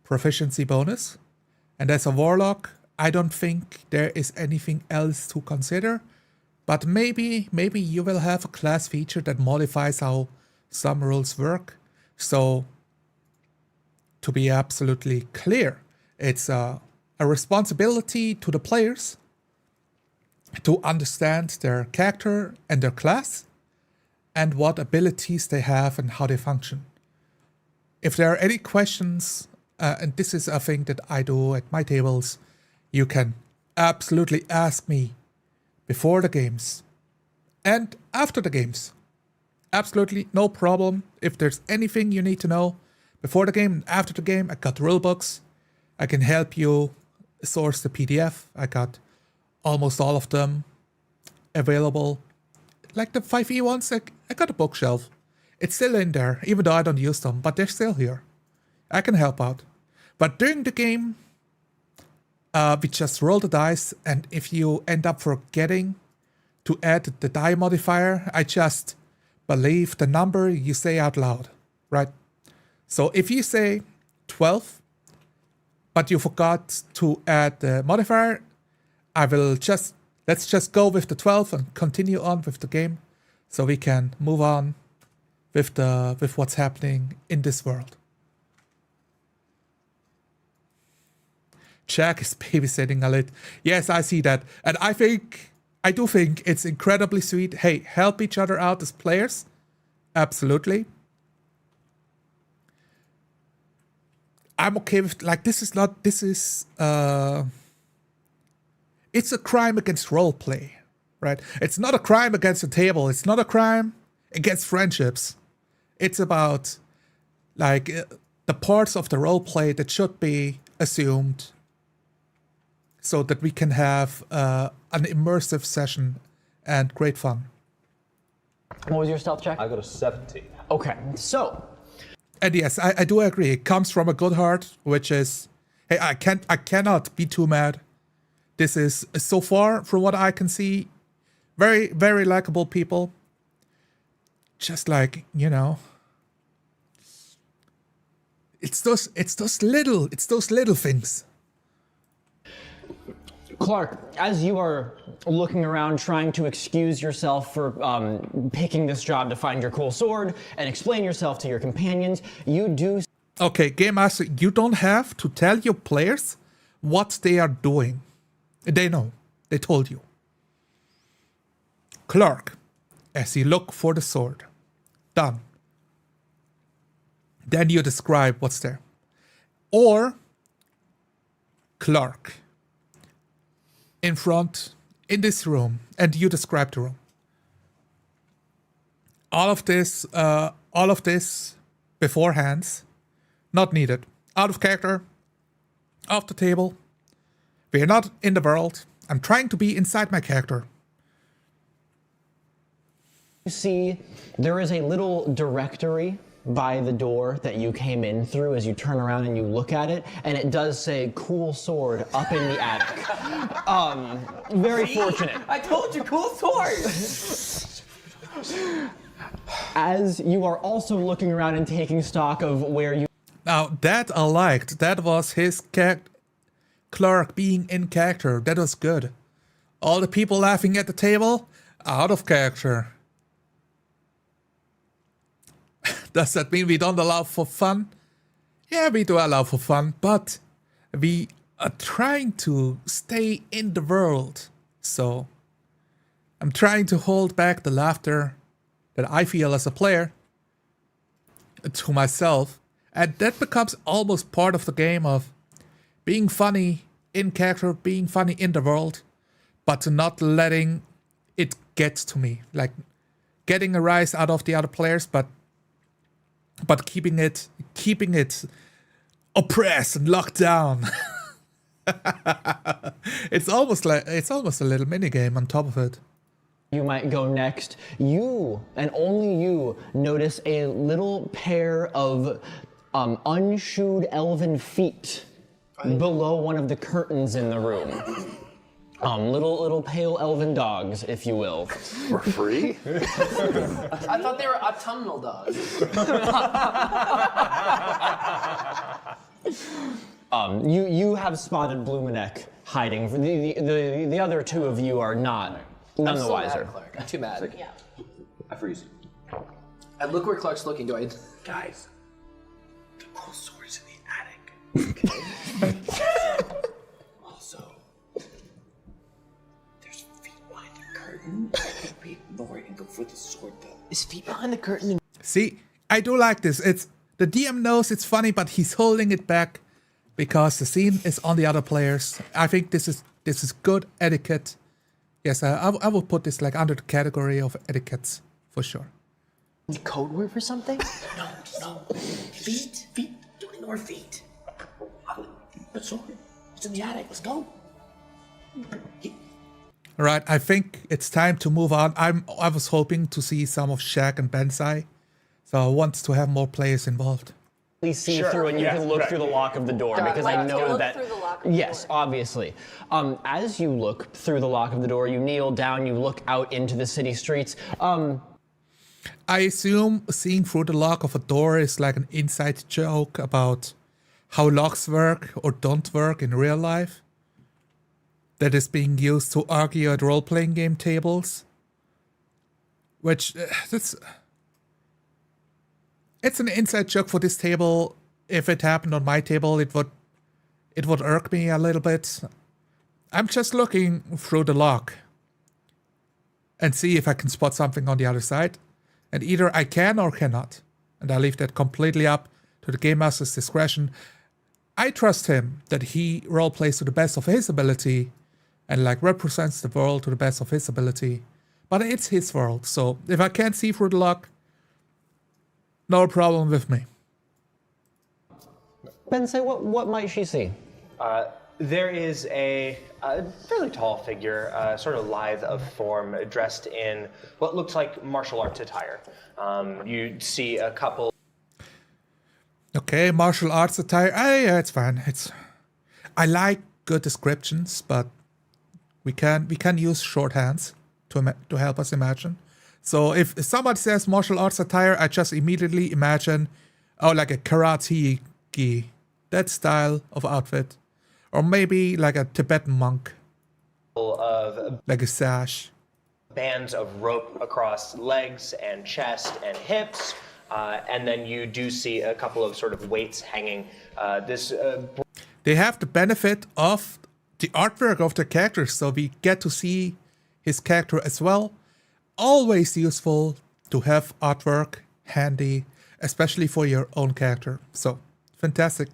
proficiency bonus. And as a warlock, I don't think there is anything else to consider, but maybe you will have a class feature that modifies how some rules work. So to be absolutely clear, it's a responsibility to the players to understand their character and their class and what abilities they have and how they function. If there are any questions, and this is a thing that I do at my tables, you can absolutely ask me before the games and after the games. Absolutely no problem. If there's anything you need to know before the game and after the game, I got rule books. I can help you source the PDF. I got almost all of them available. Like the 5e ones, I got a bookshelf. It's still in there, even though I don't use them, but they're still here. I can help out. But during the game, we just roll the dice, and if you end up forgetting to add the die modifier, I just believe the number you say out loud, right? So if you say 12, but you forgot to add the modifier, I will let's just go with the 12 and continue on with the game, so we can move on with what's happening in this world. Jack is babysitting a lit. Yes, I see that. And I do think it's incredibly sweet. Hey, help each other out as players. Absolutely. I'm okay with, like, it's a crime against roleplay, right? It's not a crime against the table. It's not a crime against friendships. It's about, like, the parts of the roleplay that should be assumed so that we can have an immersive session and great fun. What was your stealth check? I got a 17. Okay, so. And yes, I do agree. It comes from a good heart, which is, hey, I cannot be too mad. This is, so far, from what I can see, very, very likable people. Just like, you know, it's those little things. Clark, as you are looking around trying to excuse yourself for picking this job to find your cool sword and explain yourself to your companions, you do... Okay, Game Master, you don't have to tell your players what they are doing. They know. They told you. Clark, as you look for the sword. Done. Then you describe what's there. Or Clark, in front, in this room, and you describe the room. All of this beforehand, not needed. Out of character, off the table. We are not in the world. I'm trying to be inside my character. You see, there is a little directory by the door that you came in through as you turn around and you look at it, and it does say cool sword up in the attic. Very fortunate. I told you, cool sword! As you are also looking around and taking stock of where you... Now, that I liked. That was his Clark being in character. That was good. All the people laughing at the table, out of character. Does that mean we don't allow for fun? Yeah, we do allow for fun, but we are trying to stay in the world. So I'm trying to hold back the laughter that I feel as a player to myself. And that becomes almost part of the game of being funny in character, being funny in the world, but not letting it get to me. Like getting a rise out of the other players, but keeping it oppressed and locked down. It's almost a little mini game on top of it. You might go next. You, and only you, notice a little pair of unshoed elven feet below one of the curtains in the room. Little pale elven dogs, if you will. We're free? I thought they were autumnal dogs. You have spotted Blumenek hiding. The other two of you are not. None the wiser. Clark. I'm too mad. Yeah. I freeze. I look where Clark's looking. Do I? Guys, the cool sword's in the attic. Also, there's feet behind the curtain. I think we ignore it and go for the sword, though. Is feet behind the curtain? See, I do like this. It's the DM knows it's funny, but he's holding it back because the scene is on the other players. I think this is good etiquette. Yes, I will put this like under the category of etiquettes for sure. Code word for something? No. Feet. Don't ignore feet. The sword. It's in the attic. Let's go. All right, I think it's time to move on. I was hoping to see some of Shaq and Bensai, so I want to have more players involved. See through, and you can look through the lock of the door because I know that. Through the lock of the Yes, door. obviously. As you look through the lock of the door, you kneel down, you look out into the city streets. I assume seeing through the lock of a door is like an inside joke about how locks work or don't work in real life. That is being used to argue at role-playing game tables. Which, it's an inside joke for this table. If it happened on my table, it would irk me a little bit. I'm just looking through the lock and see if I can spot something on the other side. And either I can or cannot. And I leave that completely up to the Game Master's discretion. I trust him that he roleplays to the best of his ability and like represents the world to the best of his ability. But it's his world, so if I can't see through the lock, no problem with me. Ben, say what might she see? There is a fairly tall figure, sort of lithe of form, dressed in what looks like martial arts attire. You see a couple. Okay, martial arts attire. Yeah, it's fine. I like good descriptions, but we can use shorthands to help us imagine. So if somebody says martial arts attire, I just immediately imagine, like a karate-gi, that style of outfit. Or maybe like a Tibetan monk. Of like a sash. Bands of rope across legs and chest and hips. And then you do see a couple of sort of weights hanging. They have the benefit of the artwork of their characters, so we get to see his character as well. Always useful to have artwork handy, especially for your own character. So, fantastic.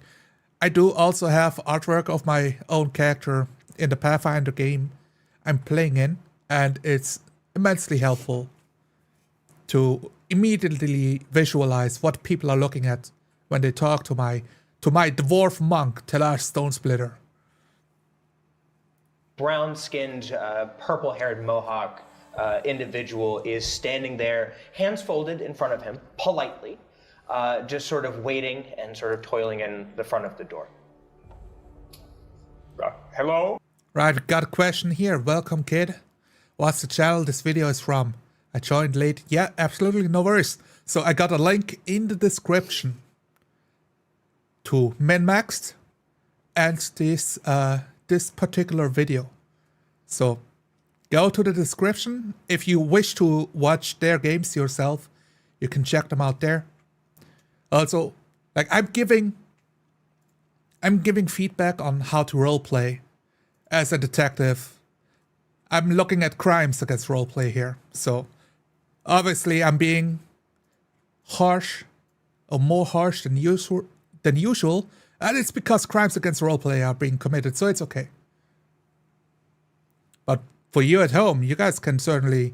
I do also have artwork of my own character in the Pathfinder game I'm playing in, and it's immensely helpful to immediately visualize what people are looking at when they talk to my dwarf monk, Telash Stonesplitter. Brown-skinned, purple-haired mohawk individual is standing there, hands folded in front of him, politely, just sort of waiting and sort of toiling in the front of the door. Hello? Right, got a question here. Welcome, kid. What's the channel this video is from? I joined late. Yeah, absolutely, no worries. So I got a link in the description to MinMaxed and this particular video. So go to the description. If you wish to watch their games yourself, you can check them out there. Also, like I'm giving feedback on how to roleplay as a detective. I'm looking at crimes against roleplay here. So obviously I'm being harsh or more harsh than usual. And it's because crimes against roleplay are being committed, so it's okay. But for you at home, you guys can certainly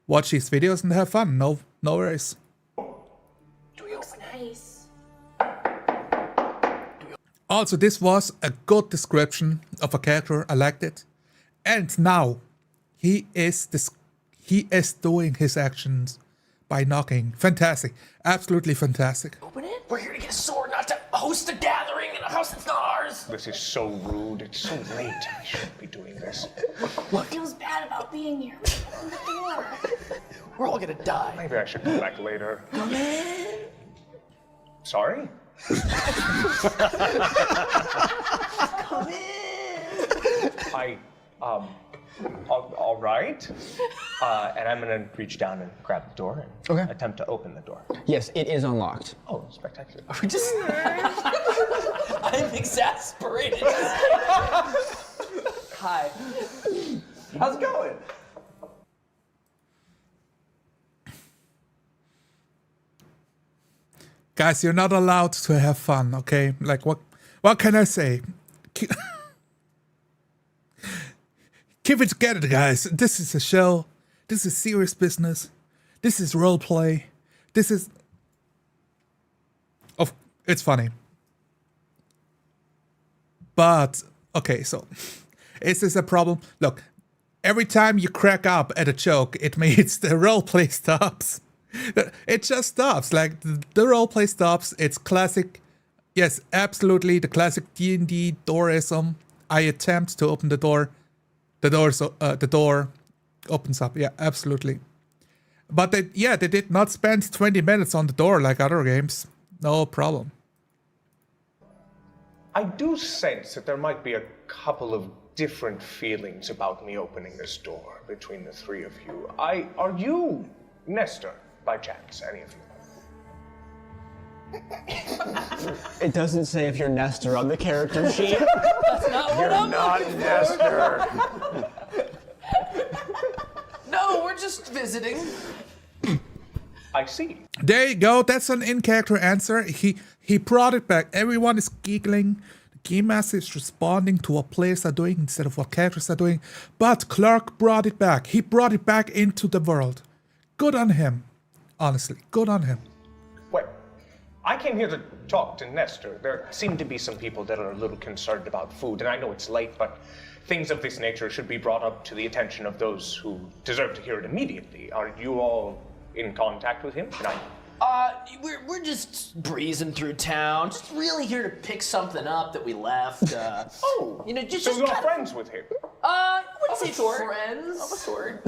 watch these videos and have fun. No worries. Looks nice. Also, this was a good description of a character. I liked it. And now, he is doing his actions by knocking. Fantastic. Absolutely fantastic. Open it? We're here to get a sword, not to host a gathering in a house that's not ours. This is so rude. It's so late. I shouldn't be doing this. What feels bad about being here? Open the door. We're all gonna die. Maybe I should come back later. Come in. Sorry? Come in. All right. And I'm gonna reach down and grab the door and attempt to open the door. Yes, it is unlocked. Oh, spectacular. We're just. I'm exasperated. Hi. How's it going? Guys, you're not allowed to have fun, okay? Like, what can I say? Keep it together, guys. This is a show. This is serious business. This is role play. This is... Oh, it's funny. But, okay, so... Is this a problem? Look, every time you crack up at a joke, it means the role play stops. It just stops. Like, the roleplay stops. It's classic. Yes, absolutely. The classic D&D doorism. I attempt to open the door. The door opens up. Yeah, absolutely. But they did not spend 20 minutes on the door like other games. No problem. I do sense that there might be a couple of different feelings about me opening this door between the three of you. Are you Nestor? By chance, any of you? It doesn't say if you're Nestor on the character sheet. That's not what I'm looking Nestor. No, we're just visiting. I see. There you go. That's an in-character answer. He brought it back. Everyone is giggling. The game master is responding to what players are doing instead of what characters are doing. But Clark brought it back. He brought it back into the world. Good on him. Honestly, good on him. Well, I came here to talk to Nestor. There seem to be some people that are a little concerned about food, and I know it's late, but things of this nature should be brought up to the attention of those who deserve to hear it immediately. Are you all in contact with him? We're just breezing through town, just really here to pick something up that we left. Oh, you know, just so you're kind friends with him? I wouldn't say friends. Of a sort.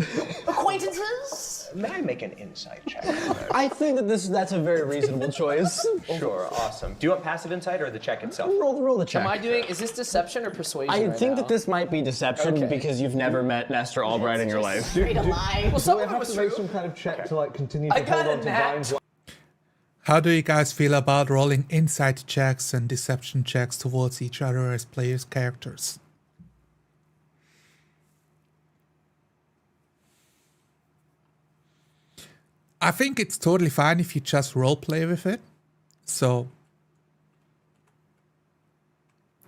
Acquaintances. May I make an insight check? I think that that's a very reasonable choice. Sure, awesome. Do you want passive insight or the check itself? Roll the check. Am I doing? Is this deception or persuasion? I right think now? that this might be deception because you've never met Nestor Albright in your life. Straight alive. Well, some Do of I it have was to make true. some kind of check to like continue to I got hold on a to nat. vines? How do you guys feel about rolling insight checks and deception checks towards each other as players' characters? I think it's totally fine if you just roleplay with it. So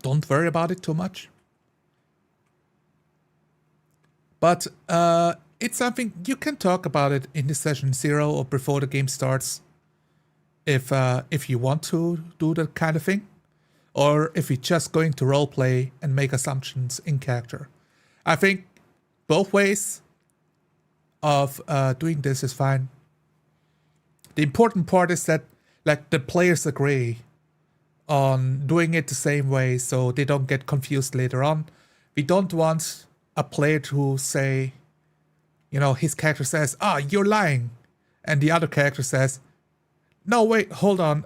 don't worry about it too much. But it's something you can talk about it in the session 0 or before the game starts. If you want to do that kind of thing, or if you're just going to roleplay and make assumptions in character. I think both ways of doing this is fine. The important part is that like the players agree on doing it the same way so they don't get confused later on. We don't want a player to say, you know, his character says, you're lying. And the other character says, no, wait, hold on.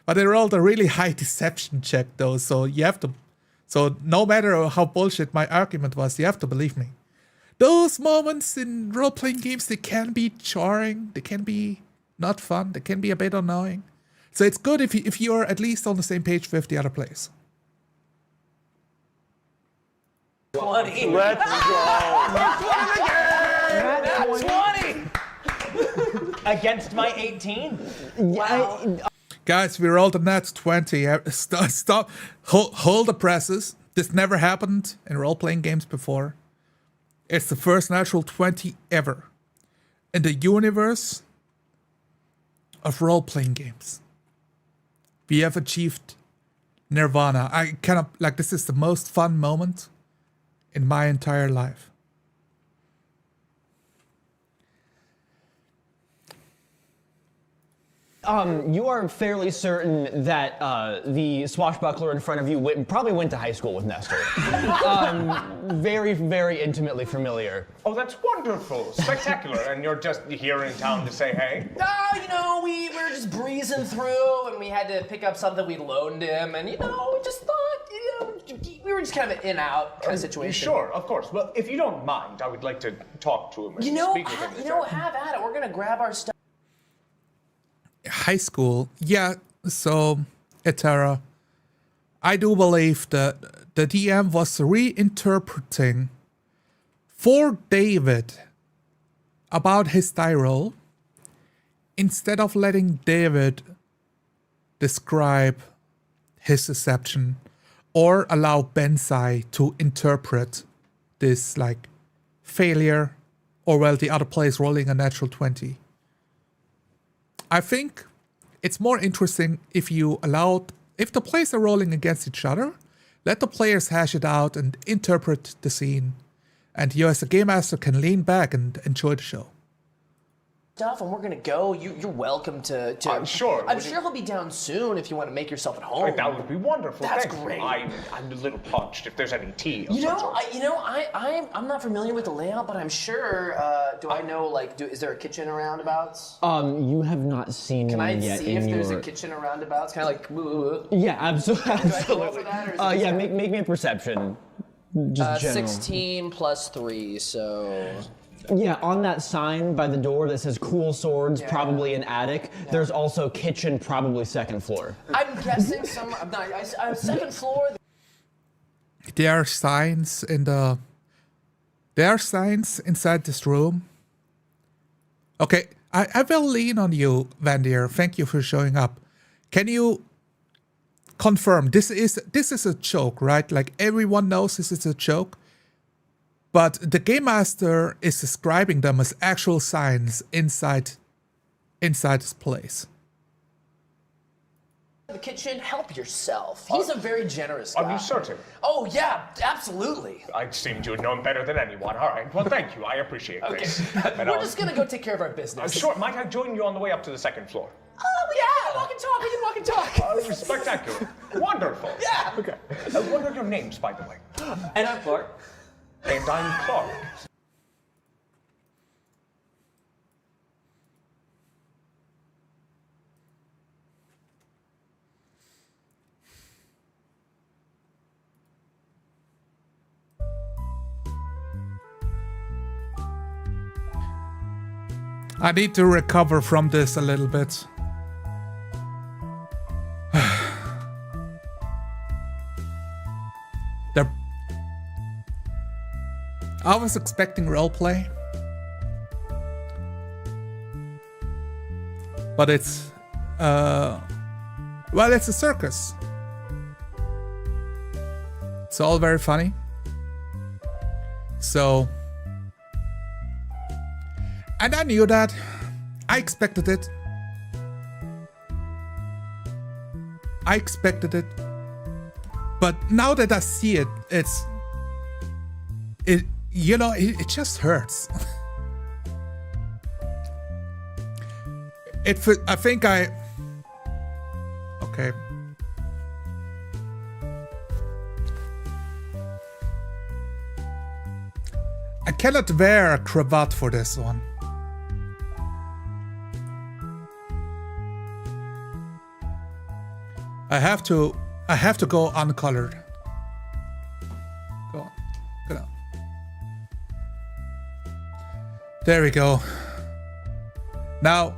But they rolled a really high deception check though, so you have to... So no matter how bullshit my argument was, you have to believe me. Those moments in role-playing games, they can be jarring, they can be not fun, they can be a bit annoying. So it's good if you're at least on the same page with the other players. 20. Let's go. That's 20. Against my 18. Wow. Guys, we rolled a nat 20. Stop. Hold the presses. This never happened in role-playing games before. It's the first natural 20 ever in the universe of role-playing games. We have achieved Nirvana. I cannot, like, this is the most fun moment in my entire life. You are fairly certain that the swashbuckler in front of you probably went to high school with Nestor. Very, very intimately familiar. Oh, that's wonderful, spectacular, and you're just here in town to say hey? You know, we were just breezing through, and we had to pick up something we loaned him, and, you know, we just thought, we were just kind of an in-out kind of situation. Sure, of course. Well, if you don't mind, I would like to talk to him and speak with him. Have at it. We're going to grab our stuff. High school, yeah. So, Etera, I do believe that the DM was reinterpreting for David about his die roll instead of letting David describe his deception or allow Bensai to interpret this like failure or well the other players rolling a natural 20. I think it's more interesting if the players are rolling against each other, let the players hash it out and interpret the scene. And you as a game master can lean back and enjoy the show. Stuff, and we're gonna go. You're welcome to. I'm sure. I'm sure he'll be down soon if you want to make yourself at home. That would be wonderful. That's Thank great. You. I'm a little parched. If there's any tea. Of You know, some sort. I'm not familiar with the layout, but I'm sure. Do I know? Like, is there a kitchen around abouts? You have not seen Can one I yet see in if your... there's a kitchen around abouts? Kind of like. Yeah, absolutely. Do I have to roll for that, or is it Yeah, make me a perception. Just general. 16 plus 3, so. Yeah, on that sign by the door that says cool swords, probably an attic, there's also kitchen, probably second floor. I'm guessing second floor. There are signs inside this room. Okay, I will lean on you, Vandir. Thank you for showing up. Can you confirm this is a joke, right? Like everyone knows this is a joke. But the game master is describing them as actual signs inside this place. The kitchen, help yourself. He's a very generous guy. Are you certain? Oh yeah, absolutely. I seem to have known better than anyone. All right. Well, thank you. I appreciate this. Okay. We're just gonna go take care of our business. Sure. Might I join you on the way up to the second floor? Yeah, walk and talk. We can walk and talk. Spectacular. Wonderful. Yeah. Okay. What are your names, by the way? And I'm Clark. And I'm Clark. I need to recover from this a little bit. I was expecting roleplay, but it's it's a circus. It's all very funny. So, and I knew that. I expected it. But now that I see it, it just hurts. Okay. I cannot wear a cravat for this one. I have to go uncolored. Go on. Go down. There we go. Now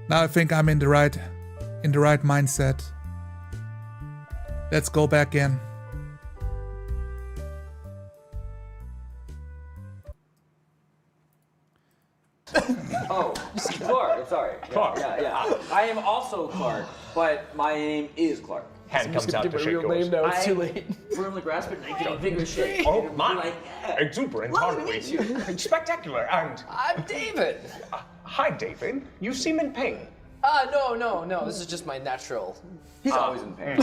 I think I'm in the right mindset. Let's go back in. Oh, Clark, sorry. Clark. Yeah. I am also Clark, but my name is Clark. Hand comes out to shake yours. It's too late. Firmly grasp it and I get a vigorous shake. Oh my! Like, Exuberant, aren't we? Spectacular, and I'm David. hi, David. You seem in pain. No. This is just my natural. He's always in pain.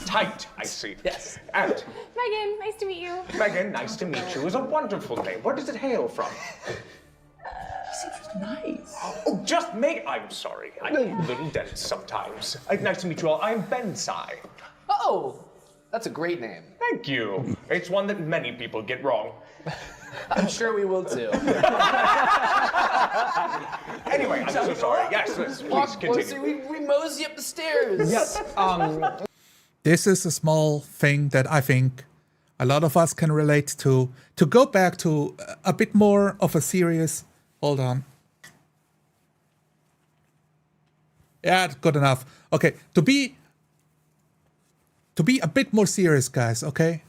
Tight, I see. Yes. And Megan, nice to meet you. Megan, nice to meet you. Is a wonderful name. Where does it hail from? He seems nice. Oh, just make. I'm sorry. I'm a little dense sometimes. Nice to meet you all. I'm Bensai. Oh, that's a great name. Thank you. It's one that many people get wrong. I'm sure we will too. Anyway, I'm so sorry. Yes, please continue. We mosey up the stairs. Yes. This is a small thing that I think a lot of us can relate to. To go back to a bit more of a serious... Hold on. Yeah, good enough. Okay, to be a bit more serious, guys, okay?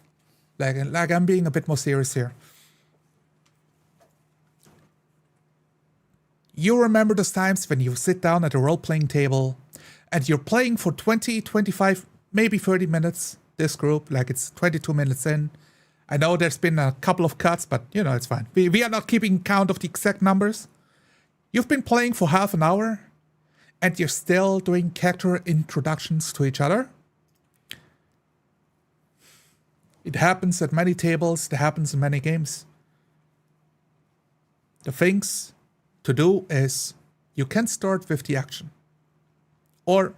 Like I'm being a bit more serious here. You remember those times when you sit down at a role-playing table and you're playing for 20, 25, maybe 30 minutes, this group, like it's 22 minutes in. I know there's been a couple of cuts, but you know, it's fine. We are not keeping count of the exact numbers. You've been playing for half an hour and you're still doing character introductions to each other. It happens at many tables, it happens in many games. The things to do is you can start with the action. Or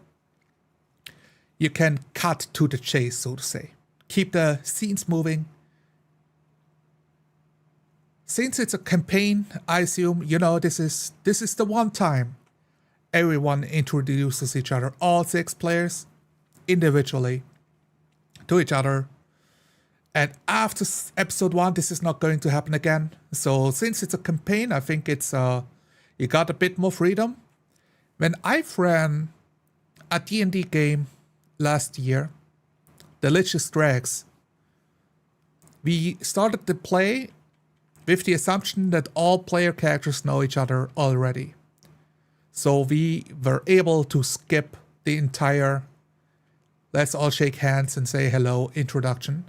you can cut to the chase, so to say. Keep the scenes moving. Since it's a campaign, I assume, you know, this is the one time everyone introduces each other, all 6 players, individually, to each other. And after episode 1, this is not going to happen again. So since it's a campaign, I think it's you got a bit more freedom. When I've ran a D&D game last year, Delicious Drags, we started the play with the assumption that all player characters know each other already. So we were able to skip the entire let's all shake hands and say hello introduction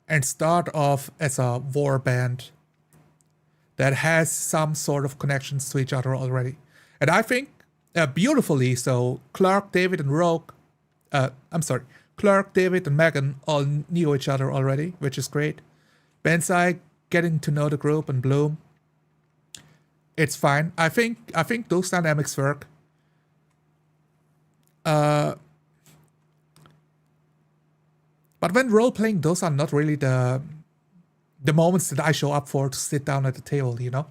and start off as a war band that has some sort of connections to each other already. And I think beautifully so, Clark, David, and Clark, David, and Megan all knew each other already, which is great. Bensai getting to know the group and Bloom. It's fine. I think those dynamics work. But when role-playing, those are not really the moments that I show up for to sit down at the table, you know?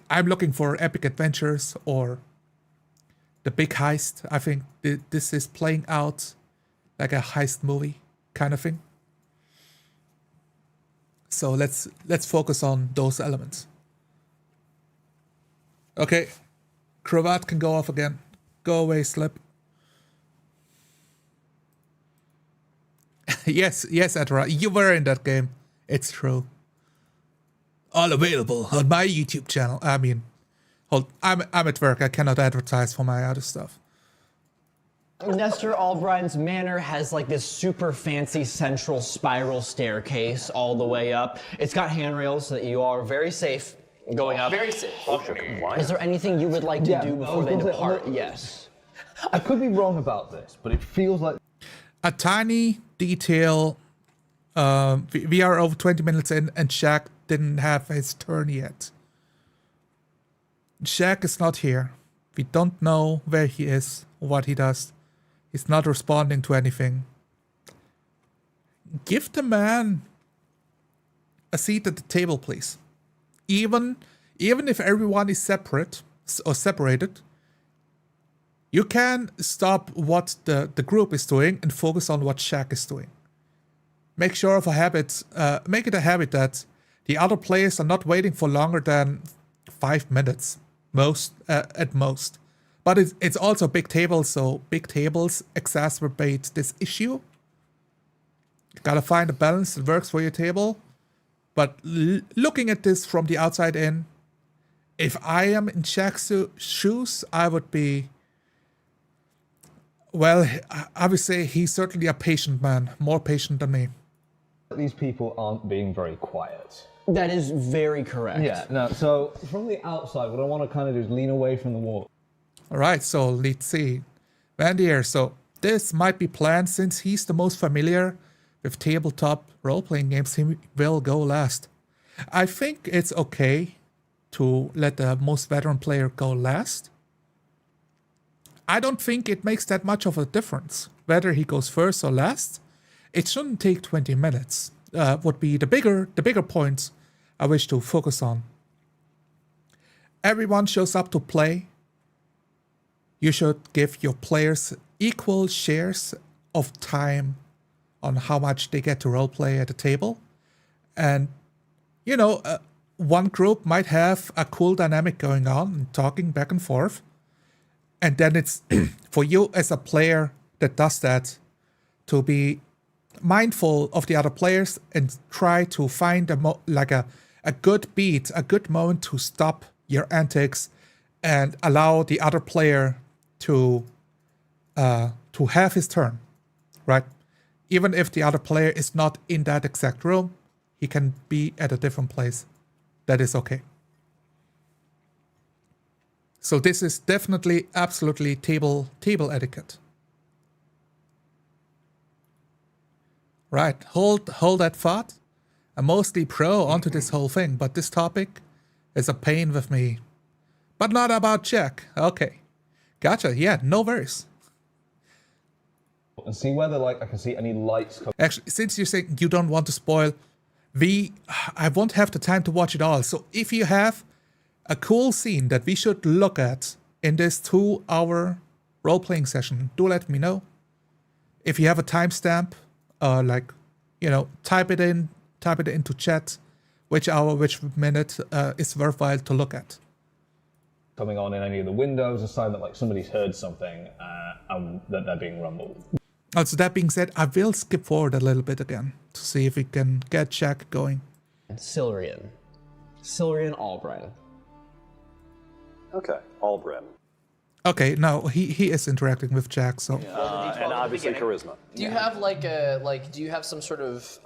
I'm looking for epic adventures or the big heist. I think this is playing out like a heist movie kind of thing. So let's focus on those elements. Okay, cravat can go off again. Go away, Slip. yes, Edra, you were in that game. It's true. All available on my YouTube channel. I mean, I'm at work. I cannot advertise for my other stuff. Nestor Albrine's manor has like this super fancy central spiral staircase all the way up. It's got handrails so that you are very safe going up. Very safe. Is there anything you would like to do before they depart? Yes. I could be wrong about this, but it feels like a tiny detail. We are over 20 minutes in, and Shaq didn't have his turn yet. Shaq is not here. We don't know where he is or what he does. He's not responding to anything. Give the man a seat at the table, please. Even if everyone is separate or separated, you can stop what the group is doing and focus on what Shaq is doing. Make it a habit that the other players are not waiting for longer than 5 minutes, at most. But it's also a big table, so big tables exacerbate this issue. You gotta find a balance that works for your table. But looking at this from the outside in, if I am in Jack's shoes, I would be, well, I would say he's certainly a patient man, more patient than me. These people aren't being very quiet. That is very correct. Yeah, no, so from the outside, what I want to kind of do is lean away from the wall. All right, so let's see. Vandier, so this might be planned since he's the most familiar with tabletop role-playing games. He will go last. I think it's okay to let the most veteran player go last. I don't think it makes that much of a difference whether he goes first or last. It shouldn't take 20 minutes. Would be the bigger points I wish to focus on. Everyone shows up to play. You should give your players equal shares of time on how much they get to roleplay at the table. And, you know, one group might have a cool dynamic going on and talking back and forth. And then it's for you as a player that does that to be mindful of the other players and try to find a good beat, a good moment to stop your antics and allow the other player to have his turn, right? Even if the other player is not in that exact room, he can be at a different place. That is okay. So this is definitely, absolutely table etiquette. Right, hold that thought. I'm mostly pro onto this whole thing, but this topic is a pain with me. But not about Jack. Okay. Gotcha, yeah, no worries. And see whether, like, I can see any lights coming. Actually, since you're saying you don't want to spoil, I won't have the time to watch it all. So if you have a cool scene that we should look at in this 2-hour role-playing session, do let me know. If you have a timestamp, type it into chat, which hour, which minute is worthwhile to look at. Coming on in any of the windows, a sign that like somebody's heard something and that they're being rumbled. Also, that being said, I will skip forward a little bit again to see if we can get Jack going. Silrian Albright. Okay, Albrin. Okay, no, he is interacting with Jack, so. And obviously charisma. Do you have do you have some sort of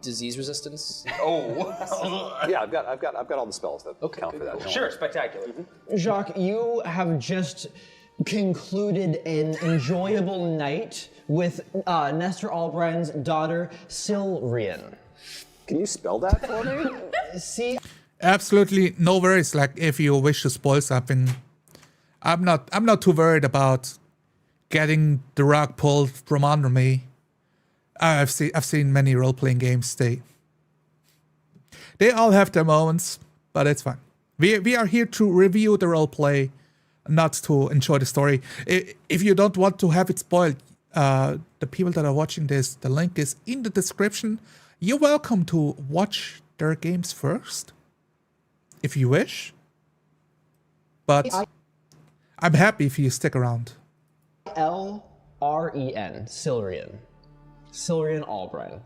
disease resistance? Yeah, I've got all the spells that count for that. Cool. Sure, spectacular. Jacques, you have just concluded an enjoyable night with Nestor Albrand's daughter, Silrian. Can you spell that for me? See? Absolutely no worries. Like, if you wish to spoil something, I'm not too worried about getting the rug pulled from under me. I've seen many role-playing games. They all have their moments, but it's fine. We are here to review the roleplay, not to enjoy the story. If you don't want to have it spoiled, the people that are watching this, the link is in the description. You're welcome to watch their games first, if you wish. But I'm happy if you stick around. L-R-E-N, Silrian. Silrian Albright.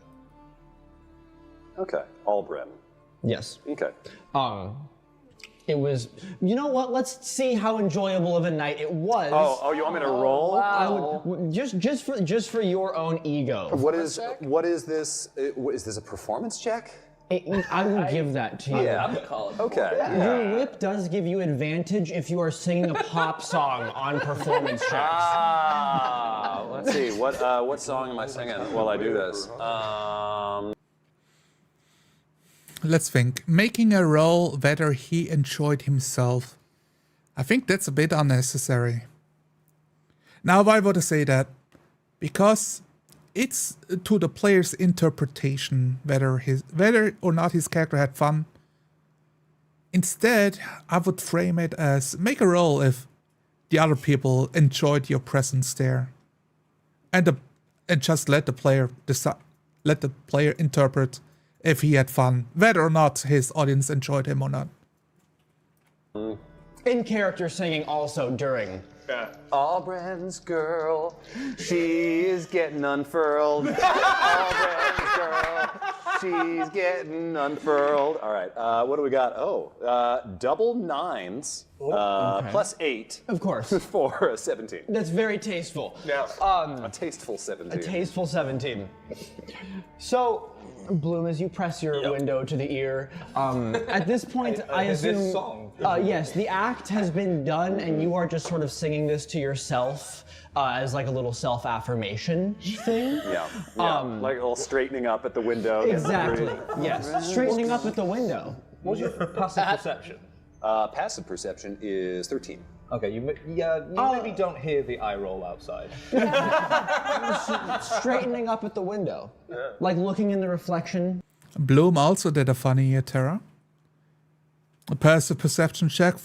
Okay, Albrin. Yes. Okay. It was, you know what? Let's see how enjoyable of a night it was. Oh, you want me to roll? Wow. I would, just for your own ego. What is this? Is this a performance check? I will give that to you. Yeah, I'm gonna call it. Okay. Your whip does give you advantage if you are singing a pop song on performance checks. Let's see. What song am I singing while I do this? Let's think. Making a roll whether he enjoyed himself. I think that's a bit unnecessary. Now, why would I say that? Because it's to the player's interpretation whether or not his character had fun. Instead, I would frame it as make a roll if the other people enjoyed your presence there, and just let the player decide, let the player interpret if he had fun, whether or not his audience enjoyed him or not. In character singing also during. Albrin's girl, she is getting unfurled. Albrin's girl, She's getting unfurled. All right, what do we got? Oh, double 9s, Okay. plus 8. Of course. For a 17. That's very tasteful. Yeah. A tasteful 17. A tasteful 17. So, Bloom, as you press your window to the ear, at this point, I assume... This song? Yes, the act has been done, and you are just sort of singing this to yourself as like a little self-affirmation thing. Yeah, like a little straightening up at the window. Exactly, yes. Straightening up at the window. What's your passive perception? Passive perception is 13. Okay, you maybe don't hear the eye roll outside. Straightening up at the window. Like looking in the reflection. Bloom also did a funny Terra. A passive perception check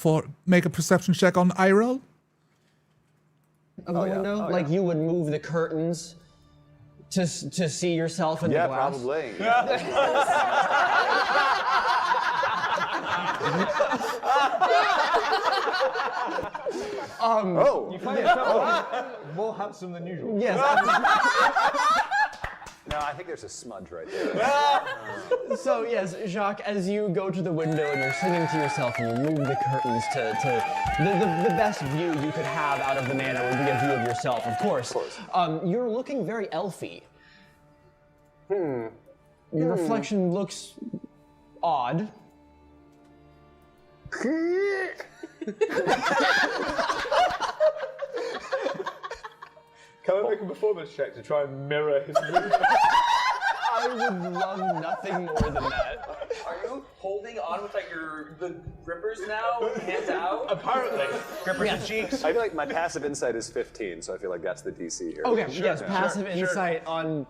make a perception check on eye roll. Of the window? Like you would move the curtains to see yourself in the glass? Probably. You find yourself more handsome than usual. Yes. No, I think there's a smudge right there. So yes, Jacques, as you go to the window and you're singing to yourself and you move the curtains to the best view you could have out of the manor would be a view of yourself, of course. You're looking very elfy. Your reflection looks odd. Can I make a performance check to try and mirror his movement? I would love nothing more than that. Are you holding on with like the grippers now, hands out? Apparently. Grippers and cheeks. I feel like my passive insight is 15, so I feel like that's the DC here. Okay, yes, passive insight on...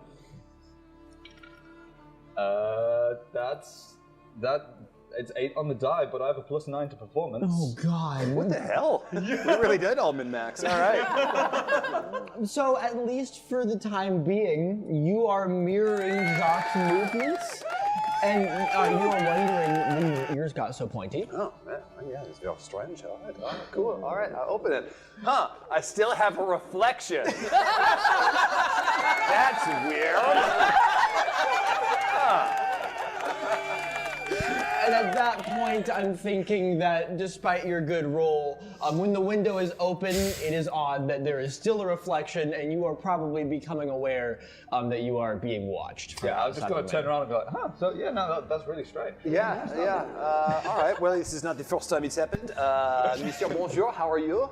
It's 8 on the die, but I have a +9 to performance. Oh God. What the hell? We really did all min-max. All right. So at least for the time being, you are mirroring Jacques' movements, and you are wondering when your ears got so pointy. Oh, man. Yeah, it's very strange. All right. Oh, cool. All right, I'll open it. Huh, I still have a reflection. That's weird. And at that point, I'm thinking that despite your good roll, when the window is open, it is odd that there is still a reflection, and you are probably becoming aware that you are being watched. Yeah, I was just going to turn around and be like, huh, so yeah, no, that's really strange. Yeah. All right, well, this is not the first time it's happened. Monsieur, bonjour, how are you?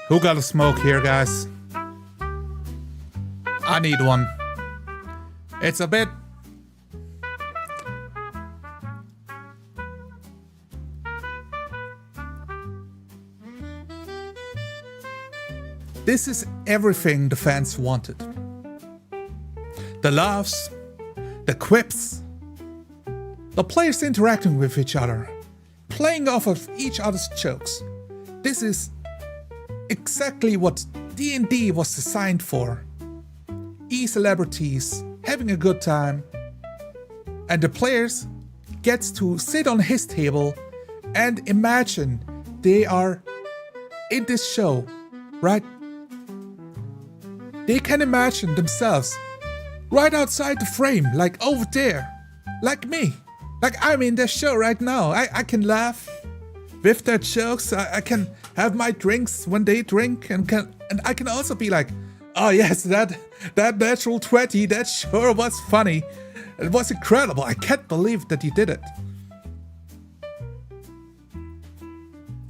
Who got a smoke here, guys? I need one. It's a bit... This is everything the fans wanted. The laughs, the quips, the players interacting with each other, playing off of each other's jokes. This is exactly what D&D was designed for. E-celebrities having a good time, and the players gets to sit on his table and imagine they are in this show, right? They can imagine themselves right outside the frame, like over there, like me. Like I'm in the show right now. I can laugh with their jokes. I can have my drinks when they drink, and I can also be like, oh yes, that natural 20, that sure was funny. It was incredible. I can't believe that you did it.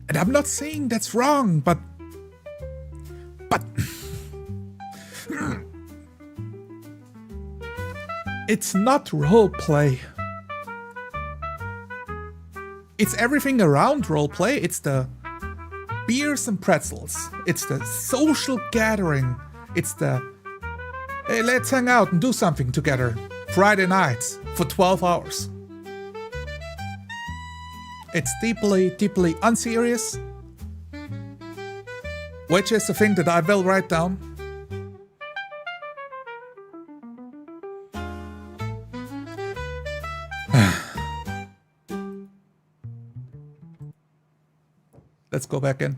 And I'm not saying that's wrong, but it's not roleplay. It's everything around roleplay. It's the beers and pretzels. It's the social gathering. It's the, hey, let's hang out and do something together. Friday nights for 12 hours. It's deeply, deeply unserious. Which is the thing that I will write down. go back in.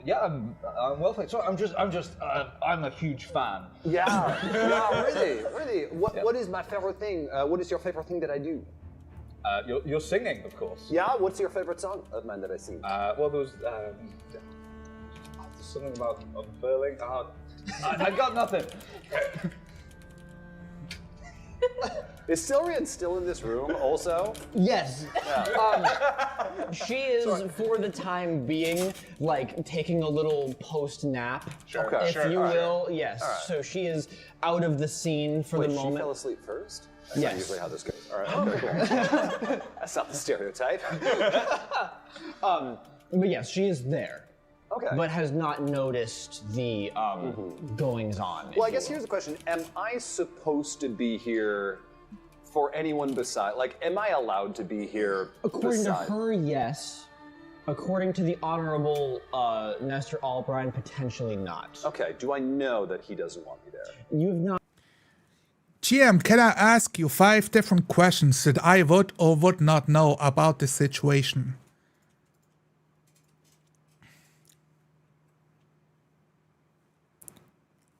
Yeah, I'm well thanks. Sorry, I'm a huge fan. Yeah, really. What is my favorite thing? What is your favorite thing that I do? You're singing, of course. Yeah, what's your favorite song of mine that I sing? Well, there was something about unfurling. I got nothing. Is Sylrian still in this room also? Yes. Yeah. She is, for the time being, like taking a little post-nap, Okay. if you will. Yes. All right. So she is out of the scene for the She moment. fell asleep first? That's Yes. not usually how this goes. All right, okay, cool. That's not the stereotype. But yes, she is there. Okay. But has not noticed the goings-on. Well, I guess here's the question. Am I supposed to be here for anyone beside? Like, am I allowed to be here According beside? to her, yes. According to the Honorable Nestor Albrine, potentially not. Okay, do I know that he doesn't want me there? You have not. GM, can I ask you 5 different questions that I would or would not know about this situation?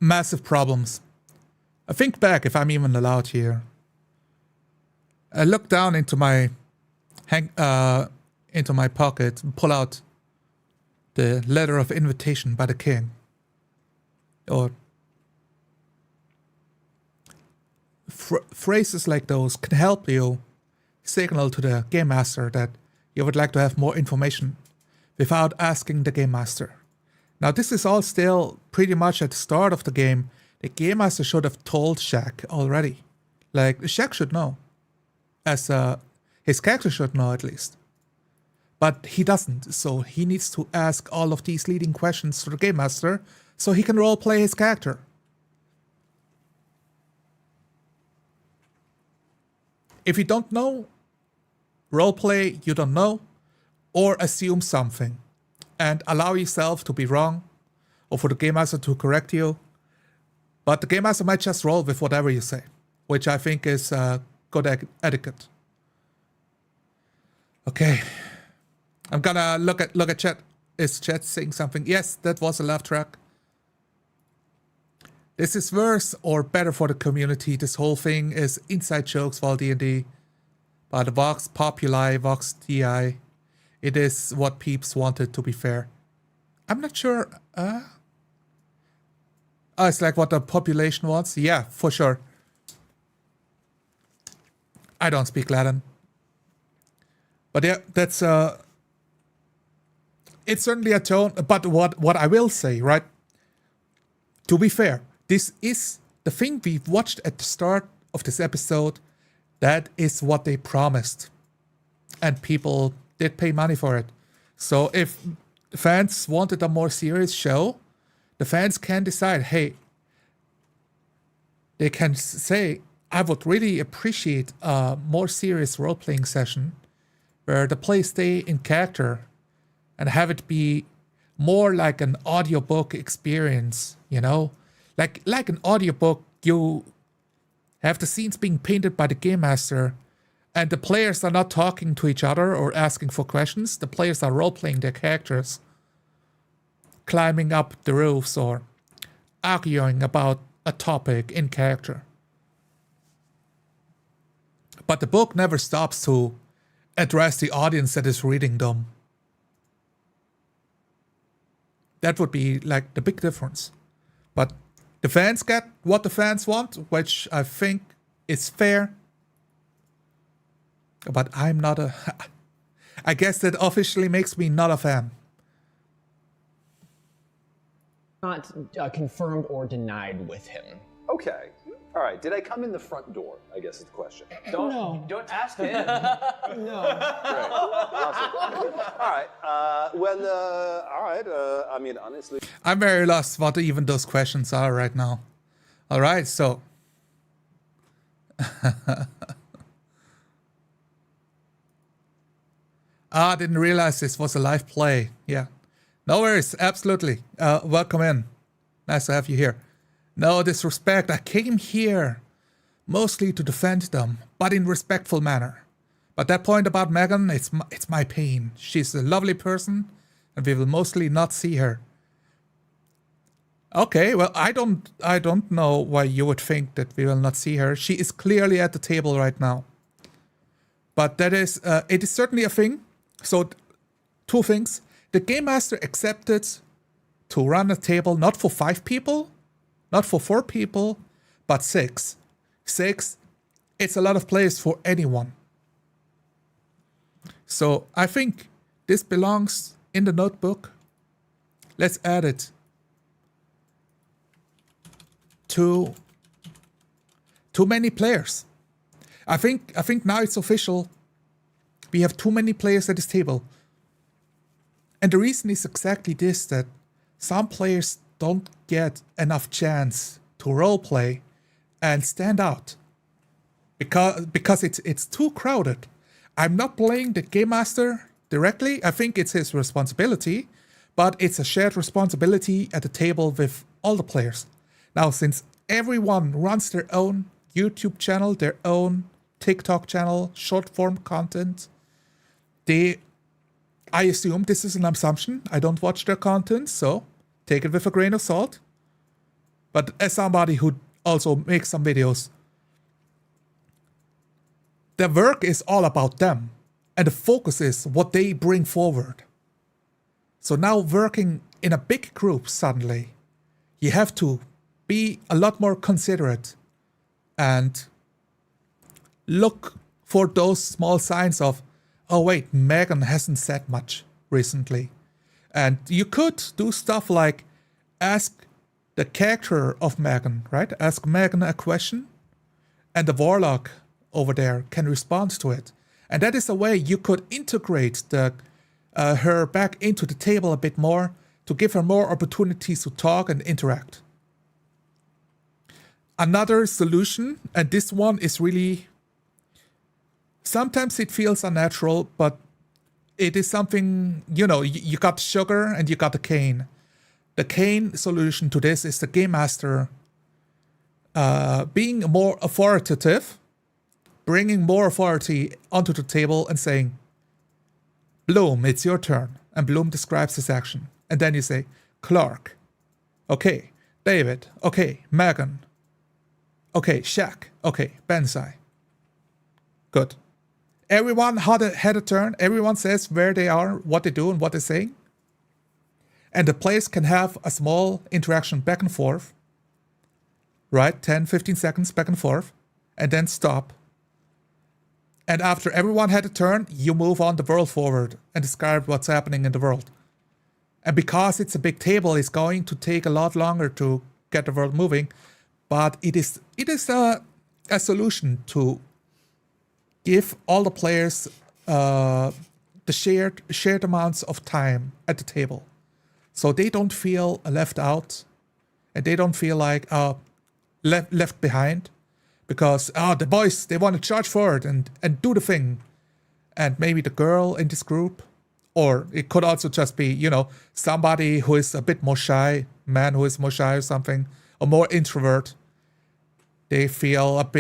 Massive problems. I think back, if I'm even allowed here. I look down into my pocket and pull out the letter of invitation by the king. Or phrases like those can help you signal to the game master that you would like to have more information without asking the game master. Now, this is all still pretty much at the start of the game. The game master should have told Shaq already. Like, Shaq should know. As his character should know, at least. But he doesn't, so he needs to ask all of these leading questions to the game master so he can roleplay his character. If you don't know, roleplay you don't know, or assume something, and allow yourself to be wrong, or for the game master to correct you. But the game master might just roll with whatever you say, which I think is good etiquette. Okay, I'm gonna look at chat. Is chat saying something? Yes, that was a laugh track. This is worse or better for the community. This whole thing is inside jokes for D&D. By the Vox Populi, Vox DI. It is what peeps wanted, to be fair. I'm not sure. It's like what the population wants? Yeah, for sure. I don't speak Latin. But yeah, that's... it's certainly a tone. But what I will say, right? To be fair, this is the thing we watched at the start of this episode. That is what they promised. And people did pay money for it. So if fans wanted a more serious show, the fans can decide, hey, they can say, I would really appreciate a more serious role-playing session where the players stay in character and have it be more like an audiobook experience, you know? Like an audiobook, you have the scenes being painted by the game master, and the players are not talking to each other or asking for questions. The players are role-playing their characters, climbing up the roofs or arguing about a topic in character. But the book never stops to address the audience that is reading them. That would be like the big difference. But the fans get what the fans want, which I think is fair. But I'm not a... I guess that officially makes me not a fan. Not confirmed or denied with him. Okay. All right. Did I come in the front door? I guess is the question. Don't ask him. No. Great. Awesome. All right. All right. I mean, honestly. I'm very lost what even those questions are right now. All right, so. Didn't realize this was a live play. Yeah. No worries. Absolutely. Welcome in. Nice to have you here. No disrespect. I came here mostly to defend them, but in respectful manner. But that point about Megan, it's my pain. She's a lovely person, and we will mostly not see her. Okay, well, I don't know why you would think that we will not see her. She is clearly at the table right now. But that is, it is certainly a thing. So, two things. The Game Master accepted to run a table not for 5 people, not for 4 people, but 6. 6, it's a lot of players for anyone. So, I think this belongs in the notebook. Let's add it. Too many players. I think now it's official. We have too many players at this table. And the reason is exactly this, that some players don't get enough chance to roleplay and stand out. Because it's too crowded. I'm not playing the Game Master directly. I think it's his responsibility, but it's a shared responsibility at the table with all the players. Now, since everyone runs their own YouTube channel, their own TikTok channel, short form content, I assume, this is an assumption, I don't watch their content, so take it with a grain of salt. But as somebody who also makes some videos, their work is all about them, and the focus is what they bring forward. So now working in a big group suddenly, you have to be a lot more considerate and look for those small signs of, oh wait, Megan hasn't said much recently. And you could do stuff like ask the character of Megan, right? Ask Megan a question, and the warlock over there can respond to it. And that is a way you could integrate her back into the table a bit more to give her more opportunities to talk and interact. Another solution, and this one is really, sometimes it feels unnatural, but it is something, you got sugar and you got the cane. The cane solution to this is the Game Master being more authoritative, bringing more authority onto the table and saying, Bloom, it's your turn. And Bloom describes his action. And then you say, Clark. Okay, David. Okay, Megan. Okay, Shaq. Okay, Bensai. Good. Everyone had a turn. Everyone says where they are, what they do, and what they're saying. And the players can have a small interaction back and forth. Right? 10, 15 seconds back and forth. And then stop. And after everyone had a turn, you move on the world forward and describe what's happening in the world. And because it's a big table, it's going to take a lot longer to get the world moving. But it is a solution to give all the players the shared amounts of time at the table, so they don't feel left out, and they don't feel like left behind, because the boys, they want to charge forward and do the thing, and maybe the girl in this group, or it could also just be somebody who is a bit more shy, man who is more shy or something, or more introvert. They feel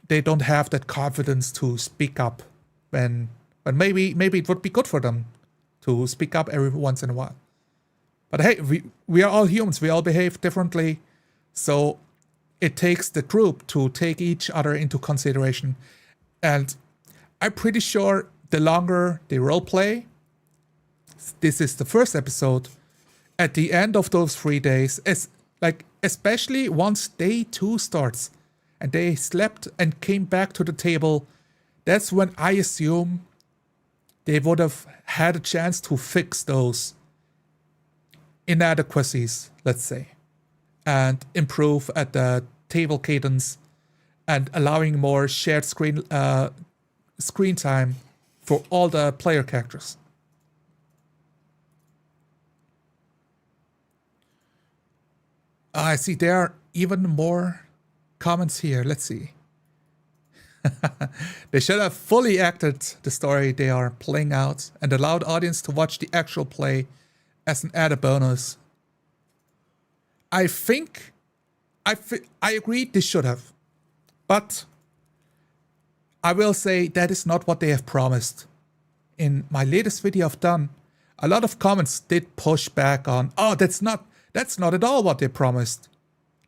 they don't have that confidence to speak up when maybe it would be good for them to speak up every once in a while. But hey, we are all humans, we all behave differently, so it takes the group to take each other into consideration. And I'm pretty sure the longer they roleplay, this is the first episode, at the end of those 3 days, especially once day 2 starts and they slept and came back to the table, that's when I assume they would have had a chance to fix those inadequacies, let's say, and improve at the table cadence and allowing more shared screen time for all the player characters. I see there are even more comments here. Let's see. They should have fully acted the story they are playing out and allowed audience to watch the actual play as an added bonus. I agree they should have. But I will say that is not what they have promised. In my latest video I've done, a lot of comments did push back on, oh, that's not at all what they promised.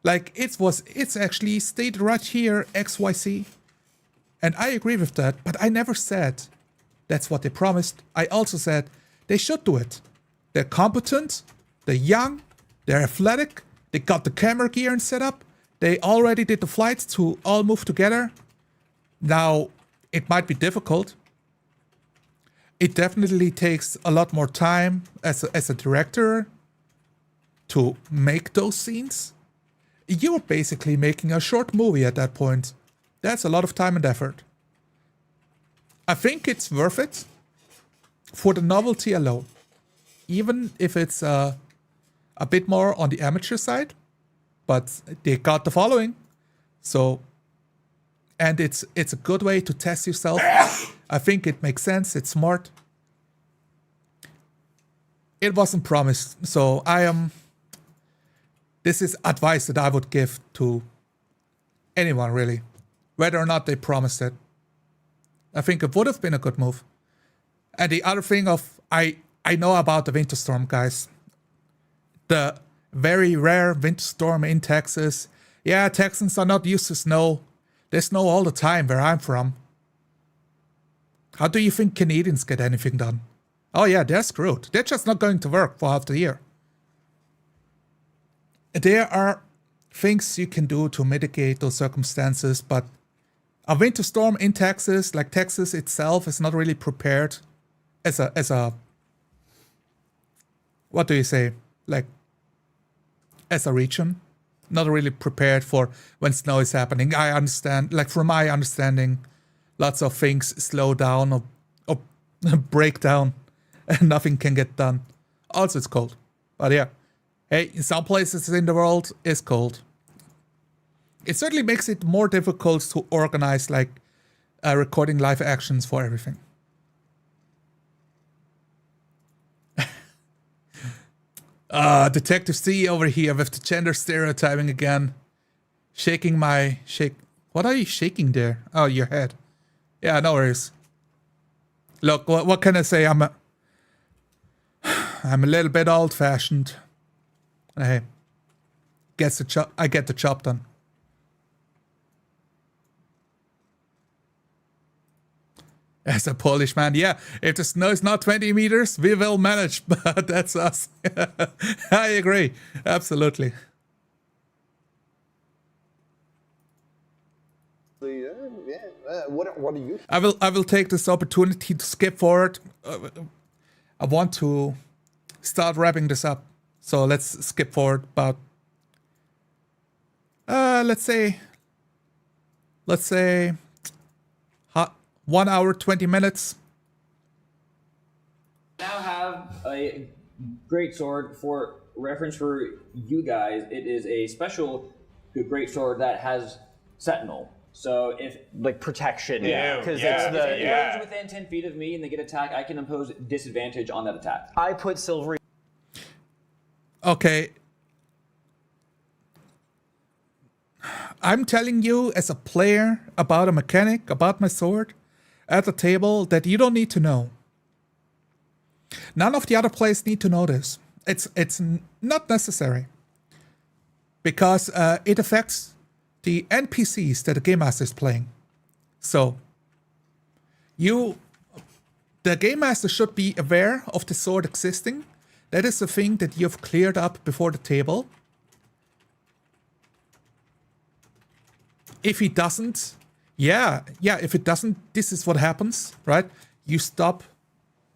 Like, it's actually stated right here, XYZ. And I agree with that, but I never said that's what they promised. I also said they should do it. They're competent, they're young, they're athletic, they got the camera gear and set up, they already did the flights to all move together. Now, it might be difficult. It definitely takes a lot more time as a director to make those scenes. You're basically making a short movie at that point. That's a lot of time and effort. I think it's worth it for the novelty alone. Even if it's a bit more on the amateur side, but they got the following. So, and it's a good way to test yourself. I think it makes sense. It's smart. It wasn't promised, so this is advice that I would give to anyone, really. Whether or not they promised it. I think it would have been a good move. And the other thing I know about the winter storm, guys. The very rare winter storm in Texas. Yeah, Texans are not used to snow. There's snow all the time where I'm from. How do you think Canadians get anything done? Oh yeah, they're screwed. They're just not going to work for half the year. There are things you can do to mitigate those circumstances, but a winter storm in Texas, like Texas itself, is not really prepared as a what do you say? Like, as a region, not really prepared for when snow is happening. I understand, like from my understanding, lots of things slow down or break down and nothing can get done. Also, it's cold. But yeah, hey, in some places in the world, it's cold. It certainly makes it more difficult to organize, like, recording live actions for everything. Detective C over here with the gender stereotyping again. What are you shaking there? Oh, your head. Yeah, no worries. Look, what can I say? I'm a little bit old-fashioned. Hey, I get the job done. As a Polish man, yeah, if the snow is not 20 meters, we will manage, but that's us. I agree, absolutely. What do you? I will take this opportunity to skip forward. I want to start wrapping this up, so let's skip forward about let's say 1 hour 20 minutes. Now have a great sword for reference for you guys. It is a special great sword that has sentinel. So if like protection, because if it goes within 10 feet of me and they get attacked, I can impose disadvantage on that attack. I put silvery. Okay. I'm telling you as a player about a mechanic, about my sword at the table that you don't need to know. None of the other players need to know this. It's not necessary. Because it affects the NPCs that the Game Master is playing. So, the Game Master should be aware of the sword existing. That is the thing that you've cleared up before the table. If he doesn't, if it doesn't, this is what happens, right? You stop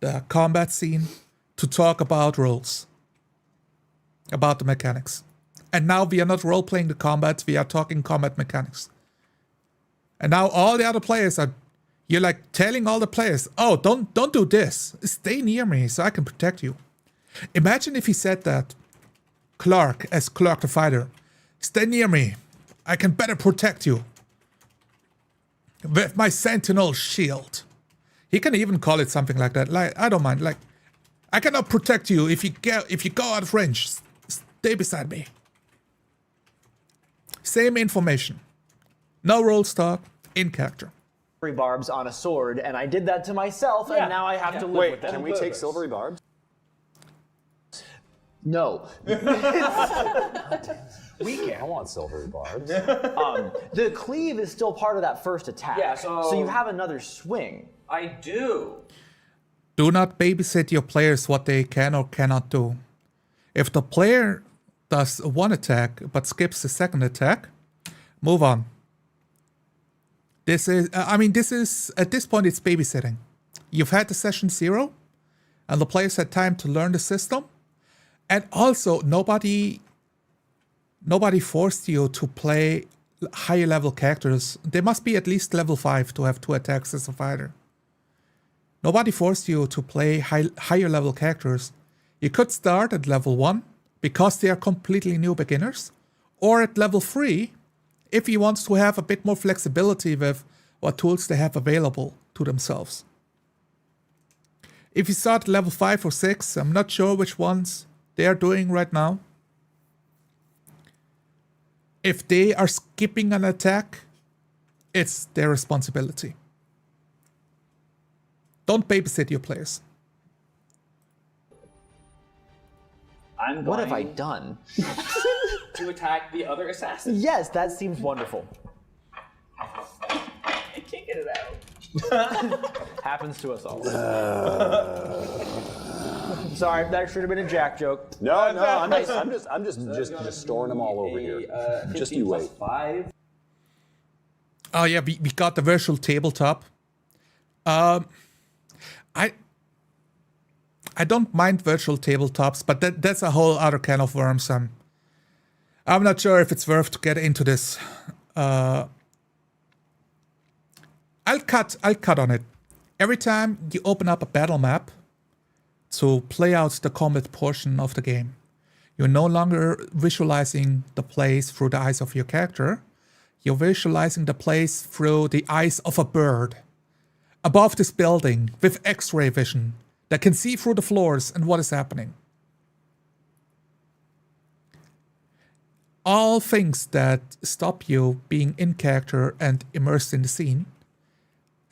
the combat scene to talk about rules, about the mechanics. And now we are not role-playing the combat, we are talking combat mechanics. And now all the other players you're like telling all the players, oh, don't do this. Stay near me so I can protect you. Imagine if he said that, Clark, as Clark the Fighter, stay near me. I can better protect you. With my sentinel shield. He can even call it something like that. Like, I don't mind. Like, I cannot protect you if you go out of range. Stay beside me. Same information. No roll talk, in character. Barbs on a sword, and I did that to myself, and now I have to live with them. Can we take silvery barbs? No. I want silvery barbs. The cleave is still part of that first attack. Yeah, so you have another swing. I do. Do not babysit your players what they can or cannot do. If the player does one attack but skips the second attack, move on. This is, at this point, it's babysitting. You've had the session 0, and the players had time to learn the system. And also, nobody forced you to play higher level characters. They must be at least level 5 to have 2 attacks as a fighter. Nobody forced you to play higher level characters. You could start at level 1 because they are completely new beginners, or at level 3 if you want to have a bit more flexibility with what tools they have available to themselves. If you start at level 5 or 6, I'm not sure which ones they are doing right now. If they are skipping an attack, it's their responsibility. Don't babysit your players. What have I done? To attack the other assassin. Yes, that seems wonderful. I can't get it out. Happens to us all. Sorry, that should have been a Jack joke. No, I'm just storing them all over here. Just you wait. 5. Oh yeah, we got the virtual tabletop. I don't mind virtual tabletops, but that's a whole other can of worms. I'm not sure if it's worth to get into this. I'll cut on it. Every time you open up a battle map to play out the combat portion of the game, you're no longer visualizing the place through the eyes of your character. You're visualizing the place through the eyes of a bird above this building with X-ray vision that can see through the floors and what is happening. All things that stop you being in character and immersed in the scene,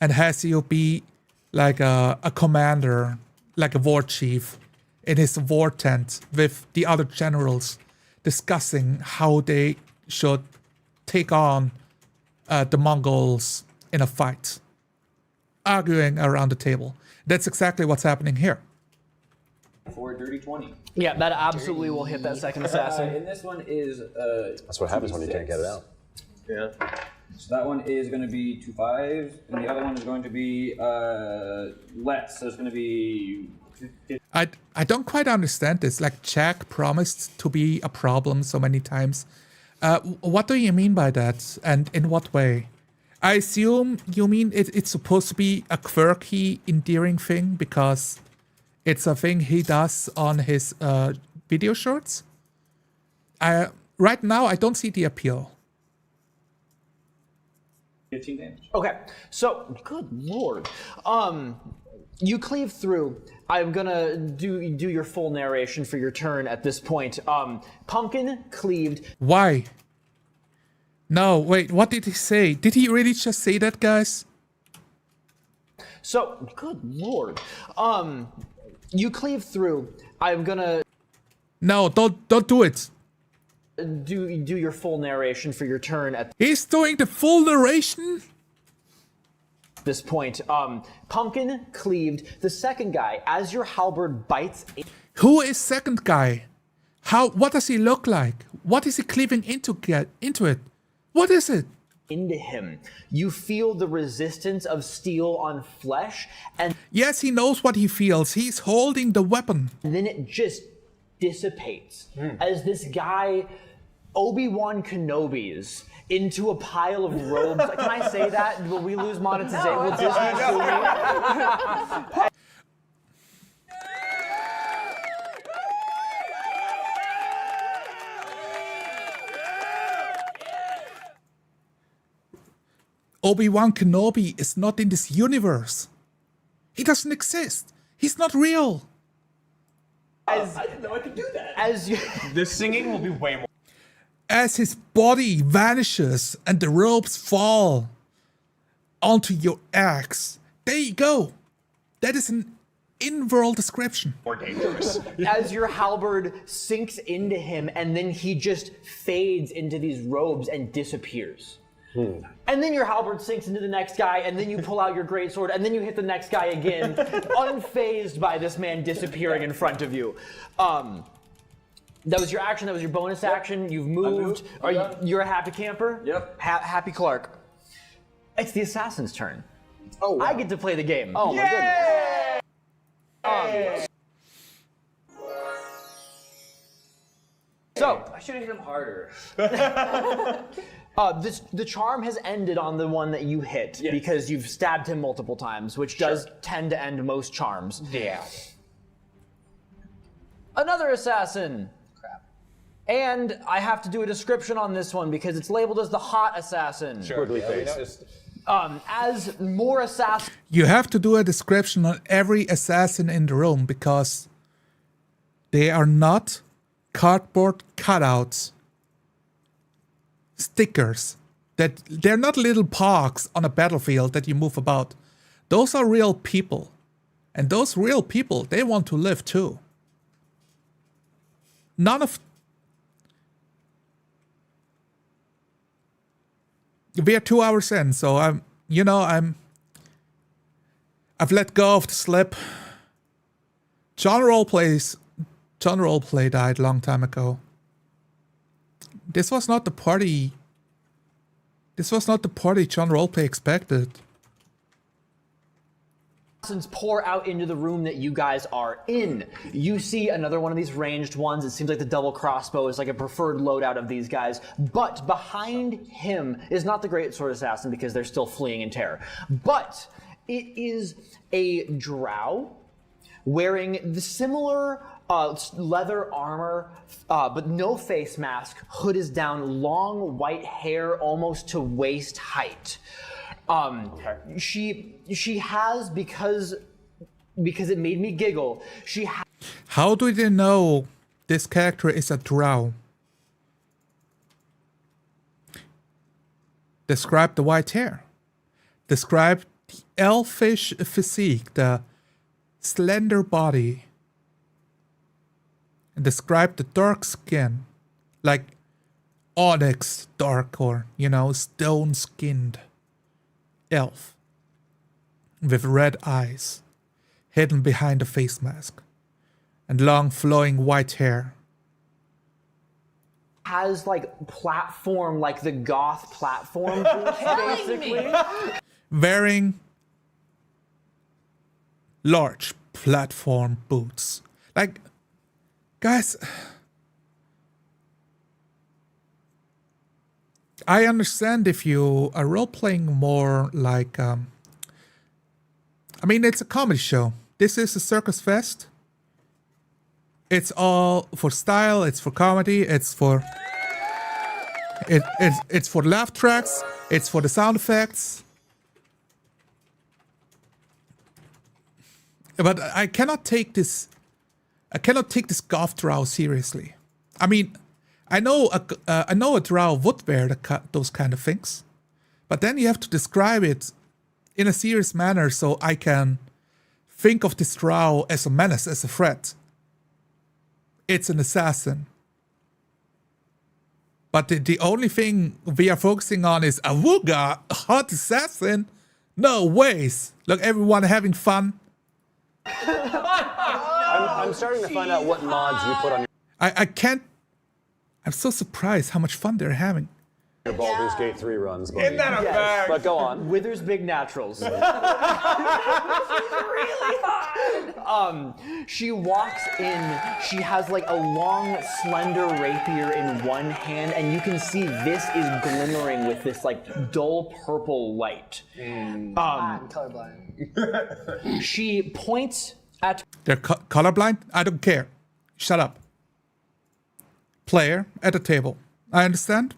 and has you be like a commander, like a war chief in his war tent with the other generals discussing how they should take on the Mongols in a fight, arguing around the table. That's exactly what's happening here. For a dirty 20. Yeah, that absolutely will hit that second assassin. And this one is That's what happens when you can't get it out. Yeah. So that one is going to be 2 5s, and the other one is going to be less. So it's going to be. I don't quite understand this. Like, Jack promised to be a problem so many times. What do you mean by that, and in what way? I assume you mean it's supposed to be a quirky, endearing thing because it's a thing he does on his video shorts. Right now, I don't see the appeal. 15 damage. Okay, so good lord, you cleave through. I'm gonna do your full narration for your turn at this point. Pumpkin cleaved. Why? No, wait, what did he say? Did he really just say that, guys? So good lord, you cleave through. I'm gonna. No, don't do it. Do your full narration for your turn at He's doing the full narration? this point. Pumpkin cleaved. The second guy, as your halberd bites. Who is second guy? What does he look like? What is he cleaving into it? What is it? Into him, you feel the resistance of steel on flesh, and yes, he knows what he feels. He's holding the weapon. And then it just dissipates as this guy Obi-Wan Kenobi's into a pile of robes. Can I say that? Will we lose monetization? Will Disney sue me? Obi-Wan Kenobi is not in this universe. He doesn't exist. He's not real. I didn't know I could do that. The singing will be way more. As his body vanishes and the ropes fall onto your axe, there you go. That is an in-world description. More dangerous. As your halberd sinks into him, and then he just fades into these robes and disappears. And then your halberd sinks into the next guy, and then you pull out your greatsword, and then you hit the next guy again, unfazed by this man disappearing in front of you. That was your action. That was your bonus action. You've moved. You're a happy camper? Yep. Happy Clark. It's the assassin's turn. Oh, wow. I get to play the game. Oh, my goodness. So, I should have hit him harder. the charm has ended on the one that you hit because you've stabbed him multiple times, which does tend to end most charms. Yeah. Another assassin. Crap. And I have to do a description on this one because it's labeled as the hot assassin. Squiggly face. As more assassins. You have to do a description on every assassin in the room because they are not cardboard cutouts, stickers. That they're not little pogs on a battlefield that you move about. Those are real people. And those real people, they want to live too. We are 2 hours in, so I've let go of the slip. John Roleplay died a long time ago. This was not the party John Roleplay expected. Assassins pour out into the room that you guys are in. You see another one of these ranged ones. It seems like the double crossbow is like a preferred loadout of these guys. But behind him is not the great sword assassin because they're still fleeing in terror. But it is a drow wearing the similar leather armor, but no face mask. Hood is down, long white hair almost to waist height. She has, because it made me giggle, How do they know this character is a drow? Describe the white hair. Describe the elfish physique, the slender body. And describe the dark skin, like onyx dark or, stone-skinned elf with red eyes hidden behind a face mask and long flowing white hair. Has platform, like the goth platform boots, basically. Wearing large platform boots. Guys, I understand if you are role-playing more like... it's a comedy show. This is a circus fest. It's all for style, it's for comedy, it's for... It's for laugh tracks, it's for the sound effects. But I cannot take this goth drow seriously. I know a drow would wear those kind of things, but then you have to describe it in a serious manner so I can think of this drow as a menace, as a threat. It's an assassin. But the only thing we are focusing on is Awooga, a hot assassin? No ways. Look, everyone having fun. I'm starting to find out what mods you put on I can't... I'm so surprised how much fun they're having. your Baldur's Gate 3 runs, buddy. Isn't that a fact? But go on. Wither's Big Naturals. Really hard. She walks in, she has a long, slender rapier in one hand, and you can see this is glimmering with this dull purple light. I'm colorblind. She points at... They're colorblind? I don't care. Shut up. Player at the table. I understand.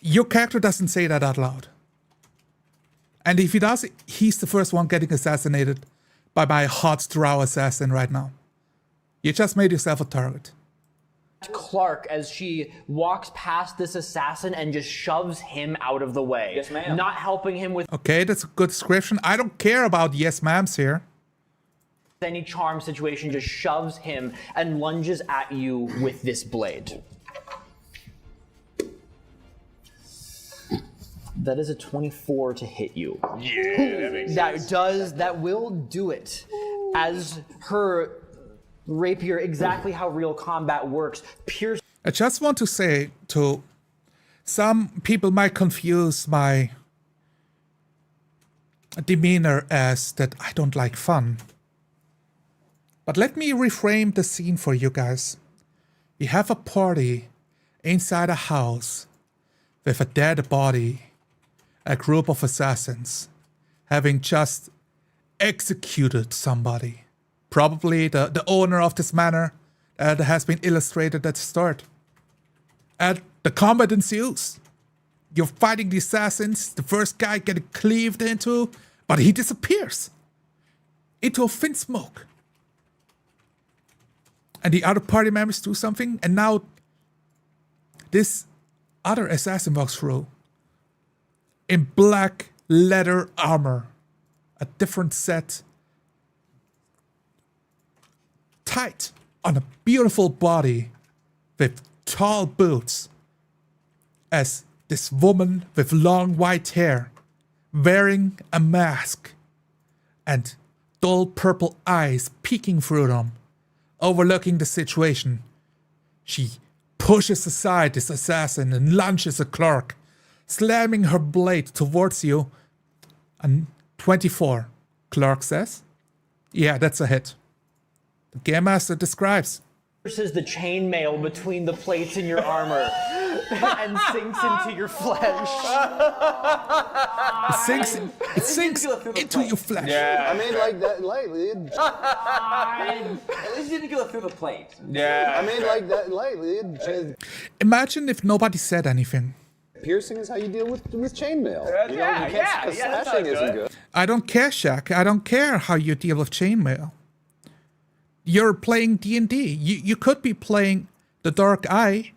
Your character doesn't say that out loud. And if he does, he's the first one getting assassinated by my hot drow assassin right now. You just made yourself a target. Clark as she walks past this assassin and just shoves him out of the way. Yes, ma'am. Not helping him with Okay, that's a good description. I don't care about yes ma'ams here. any charm situation, just shoves him and lunges at you with this blade. That is a 24 to hit you. Yeah, that will do it. As her rapier, exactly how real combat works, pierces. I just want to say to some people might confuse my demeanor as that I don't like fun. But let me reframe the scene for you guys. We have a party inside a house with a dead body, a group of assassins having just executed somebody. Probably the owner of this manor that has been illustrated at the start. And the combat ensues. You're fighting the assassins, the first guy getting cleaved into, but he disappears into a thin smoke. And the other party members do something, and now this other assassin walks through in black leather armor, a different set, tight on a beautiful body with tall boots, as this woman with long white hair, wearing a mask and dull purple eyes peeking through them, overlooking the situation. She pushes aside this assassin and lunges at Clark, slamming her blade towards you. And 24, Clark says. Yeah, that's a hit. The Game Master describes. Pierces the chainmail between the plates in your armor and sinks into your flesh. It sinks into your flesh. Yeah. I mean, like that lightly. At least you didn't go through the plate. Yeah. I mean, like that lightly. Imagine if nobody said anything. Piercing is how you deal with chainmail. You know, Yeah, you can't, yeah, because yeah, that's slashing not isn't good. good. I don't care, Shaq. I don't care how you deal with chainmail. You're playing D&D. You could be playing The Dark Eye.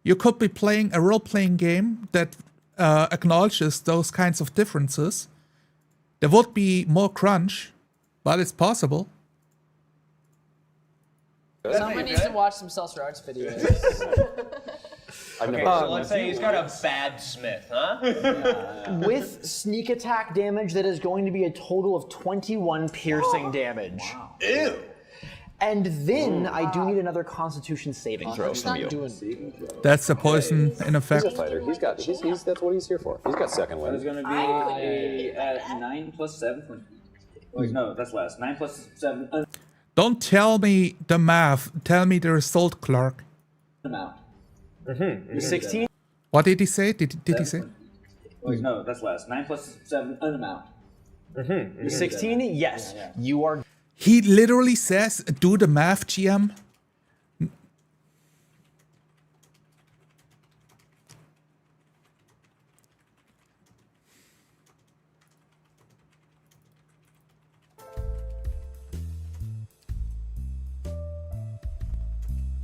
You could be playing a role-playing game that acknowledges those kinds of differences. There would be more crunch, but it's possible. Someone needs to watch some Seltzer Arts videos. Okay, so let's say he's got a bad smith, huh? With sneak attack damage, that is going to be a total of 21 piercing damage. Wow. Ew. And then I do need another Constitution saving throw from you. That's a poison in effect. He's a fighter. He's that's what he's here for. He's got second wind. It's going to be 9 plus 7. Wait, no, that's less. 9 plus 7. Don't tell me the math. Tell me the result, Clark. Amount. 16? What did he say? Did he say? Wait, no, that's less. 9 plus 7. An amount. 16? Yes. You are. He literally says, do the math, GM.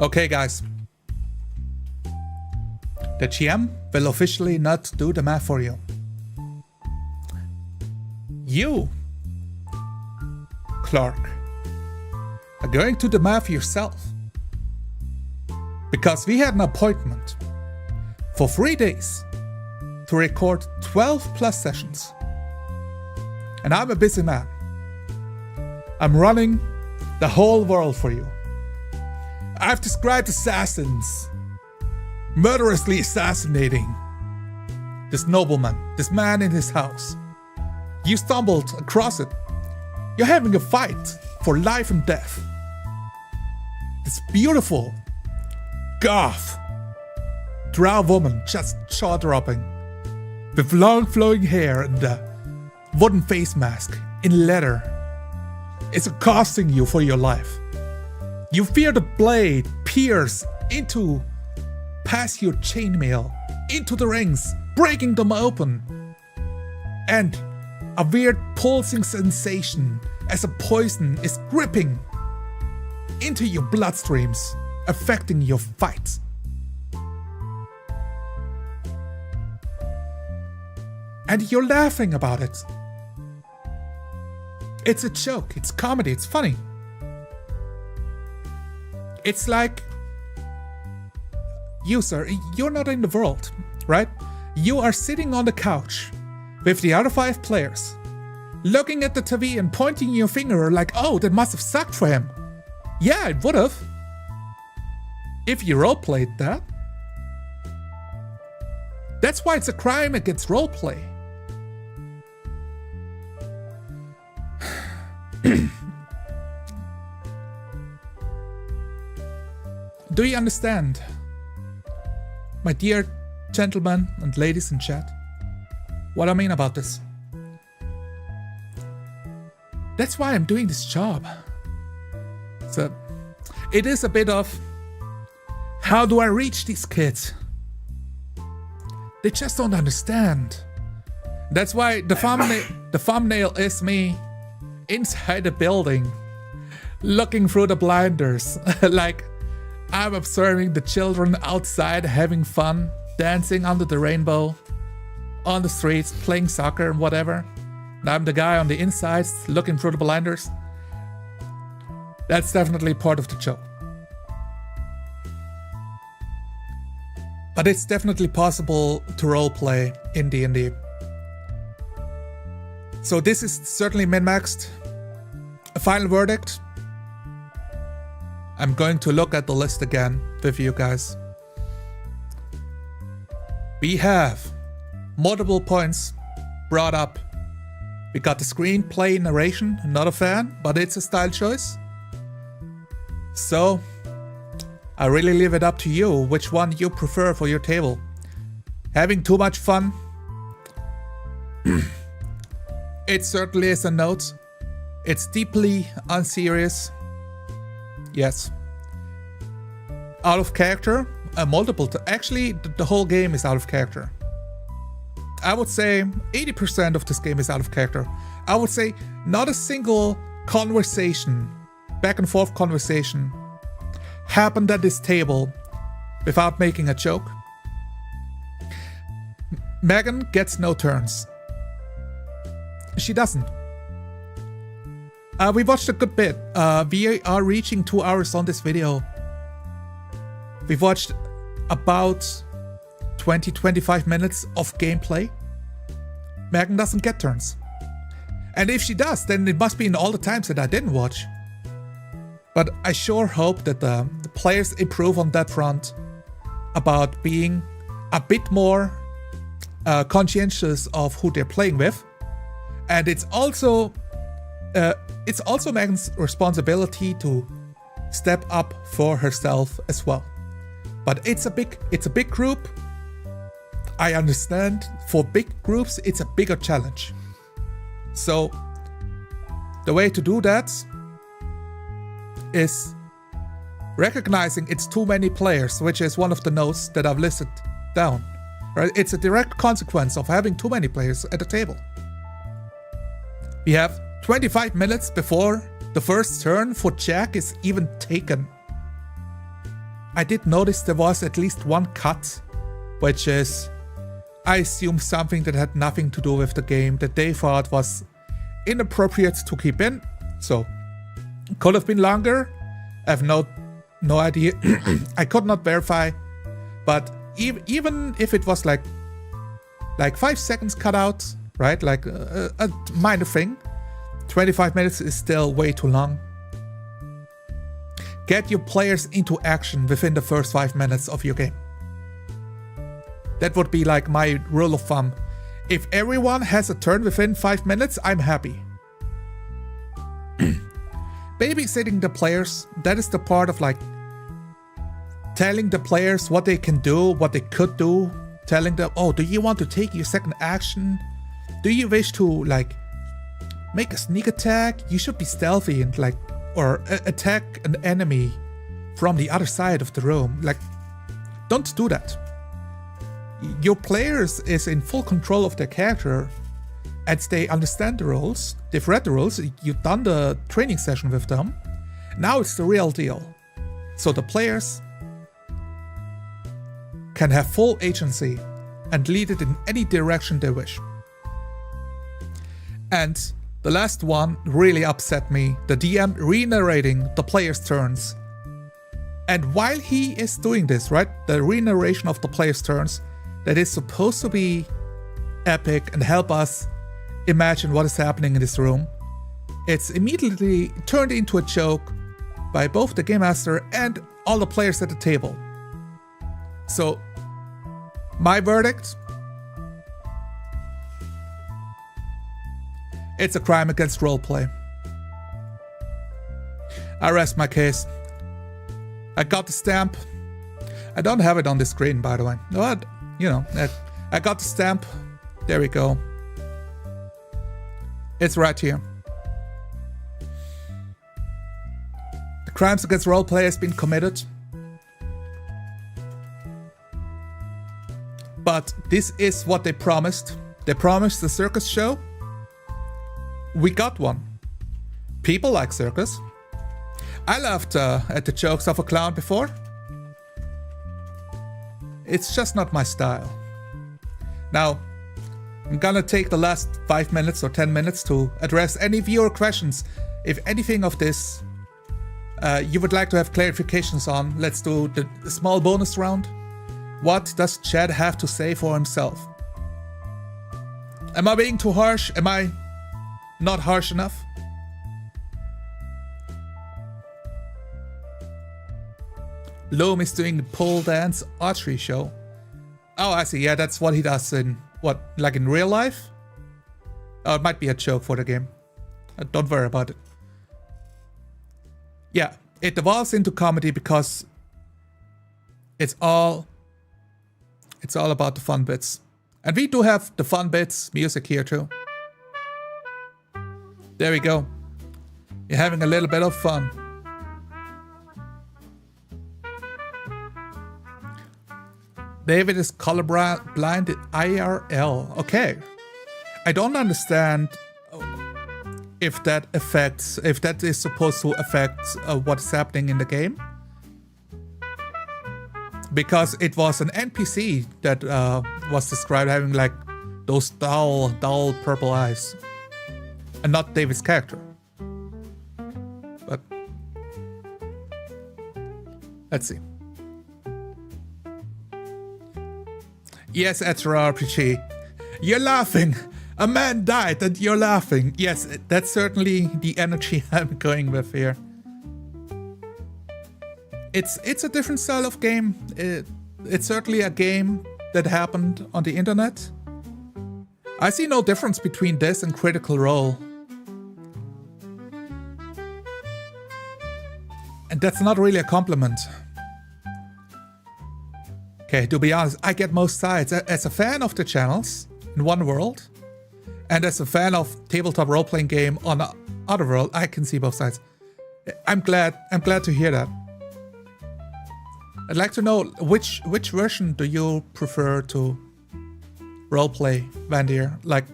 Okay, guys. The GM will officially not do the math for you. You, Clark, are going to the math yourself. Because we had an appointment for 3 days to record 12 plus sessions. And I'm a busy man. I'm running the whole world for you. I've described assassins murderously assassinating this nobleman, this man in his house. You stumbled across it. You're having a fight for life and death. This beautiful, goth, drow woman just jaw-dropping, with long flowing hair and a wooden face mask in leather, is accosting you for your life. You fear the blade pierce past your chainmail, into the rings, breaking them open. And a weird pulsing sensation as a poison is gripping into your bloodstreams. affecting your fights. And you're laughing about it. It's a joke, it's comedy, it's funny. It's like, you sir, you're not in the world, right? You are sitting on the couch with the other 5 players, looking at the TV and pointing your finger like, oh, that must have sucked for him. Yeah, it would have. If you roleplayed that. That's why it's a crime against roleplay. Do you understand, my dear gentlemen and ladies in chat, what I mean about this? That's why I'm doing this job. So, it is a bit of, how do I reach these kids? They just don't understand. That's why the thumbnail is me inside a building, looking through the blinders, like I'm observing the children outside having fun, dancing under the rainbow, on the streets, playing soccer and whatever. And I'm the guy on the inside looking through the blinders. That's definitely part of the show. But it's definitely possible to roleplay in D&D. So this is certainly min-maxed. A final verdict. I'm going to look at the list again with you guys. We have multiple points brought up. We got the screenplay narration, not a fan, but it's a style choice. So, I really leave it up to you which one you prefer for your table. Having too much fun? It certainly is a note. It's deeply unserious. Yes. Out of character? Actually, the whole game is out of character. I would say 80% of this game is out of character. I would say not a single conversation, back and forth conversation, happened at this table without making a joke. Megan gets no turns. She doesn't. We watched a good bit. We are reaching 2 hours on this video. We've watched about 20-25 minutes of gameplay. Megan doesn't get turns. And if she does, then it must be in all the times that I didn't watch. But I sure hope that the players improve on that front about being a bit more conscientious of who they're playing with. And it's also Megan's responsibility to step up for herself as well. But it's a big group. I understand for big groups it's a bigger challenge. So the way to do that is recognizing it's too many players, which is one of the notes that I've listed down. Right? It's a direct consequence of having too many players at the table. We have 25 minutes before the first turn for Jack is even taken. I did notice there was at least one cut, which is, I assume, something that had nothing to do with the game that they thought was inappropriate to keep in. So, could have been longer. I have no idea. I could not verify. But even if it was like 5 seconds cut out, right? Like a minor thing. 25 minutes is still way too long. Get your players into action within the first 5 minutes of your game. That would be like my rule of thumb. If everyone has a turn within 5 minutes, I'm happy. Babysitting the players, that is the part of like telling the players what they can do, what they could do. Telling them, oh, do you want to take your second action? Do you wish to like make a sneak attack? You should be stealthy and like, or attack an enemy from the other side of the room. Like, don't do that. Your players is in full control of their character and they understand the rules. They've read the rules. You've done the training session with them. Now it's the real deal. so the players can have full agency and lead it in any direction they wish. And the last one really upset me, the DM re-narrating the player's turns. And while he is doing this, right, the re-narration of the player's turns, that is supposed to be epic and help us imagine what is happening in this room, it's immediately turned into a joke by both the Game Master and all the players at the table. So, my verdict? It's a crime against roleplay. I rest my case. I got the stamp. I don't have it on the screen, by the way. But, you know, I got the stamp. There we go. It's right here. The crimes against roleplay has been committed. But this is what they promised. They promised a circus show. We got one. People like circus. I laughed at the jokes of a clown before. It's just not my style. Now, I'm gonna take the last 5 minutes or 10 minutes to address any viewer questions. If anything of this you would like to have clarifications on, let's do the small bonus round. What does Chad have to say for himself? Am I being too harsh? Am I not harsh enough? Loam is doing the pole dance archery show. Oh, I see. Yeah, that's what he does in, what, like in real life? Oh, it might be a joke for the game. Don't worry about it. Yeah, it evolves into comedy because it's all about the fun bits. And we do have the fun bits music here too. There we go. You're having a little bit of fun. David is colorblind IRL. Okay. I don't understand if that is supposed to affect what's happening in the game. Because it was an NPC that was described having like those dull purple eyes. And not David's character. But let's see. Yes, Etra RPG. You're laughing. A man died and you're laughing. Yes, that's certainly the energy I'm going with here. It's a different style of game. It's certainly a game that happened on the internet. I see no difference between this and Critical Role. And that's not really a compliment. Okay, to be honest, I get most sides. As a fan of the channels in one world, and as a fan of tabletop role-playing game on the other world, I can see both sides. I'm glad to hear that. I'd like to know which version do you prefer to roleplay, Vandir? Like,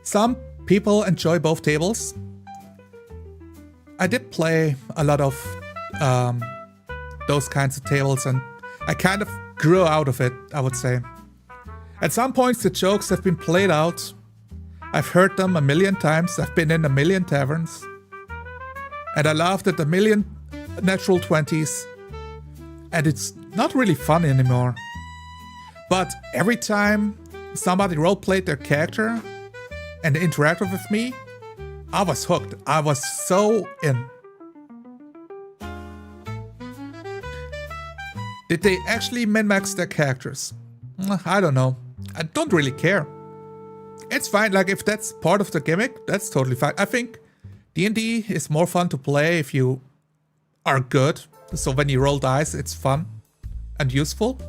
some people enjoy both tables. I did play a lot of those kinds of tables, and I kind of grew out of it, I would say. At some points, the jokes have been played out. I've heard them a million times. I've been in a million taverns. And I laughed at a million natural 20s. And it's not really fun anymore. But every time somebody roleplayed their character and interacted with me, I was hooked. I was so in. Did they actually min-max their characters? I don't know. I don't really care. It's fine, like if that's part of the gimmick, that's totally fine. I think D&D is more fun to play if you are good. So when you roll dice, it's fun and useful.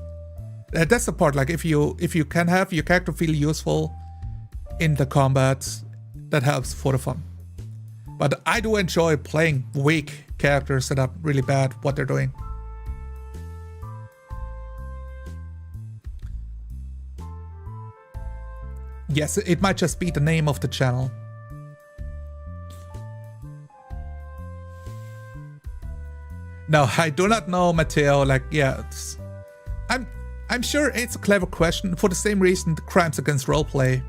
That's the part, like if you can have your character feel useful in the combat, that helps for the fun. But I do enjoy playing weak characters that are really bad at what they're doing. Yes, it might just be the name of the channel. No, I do not know, Matteo. Like, yeah, I'm sure it's a clever question for the same reason the Crimes Against Roleplay.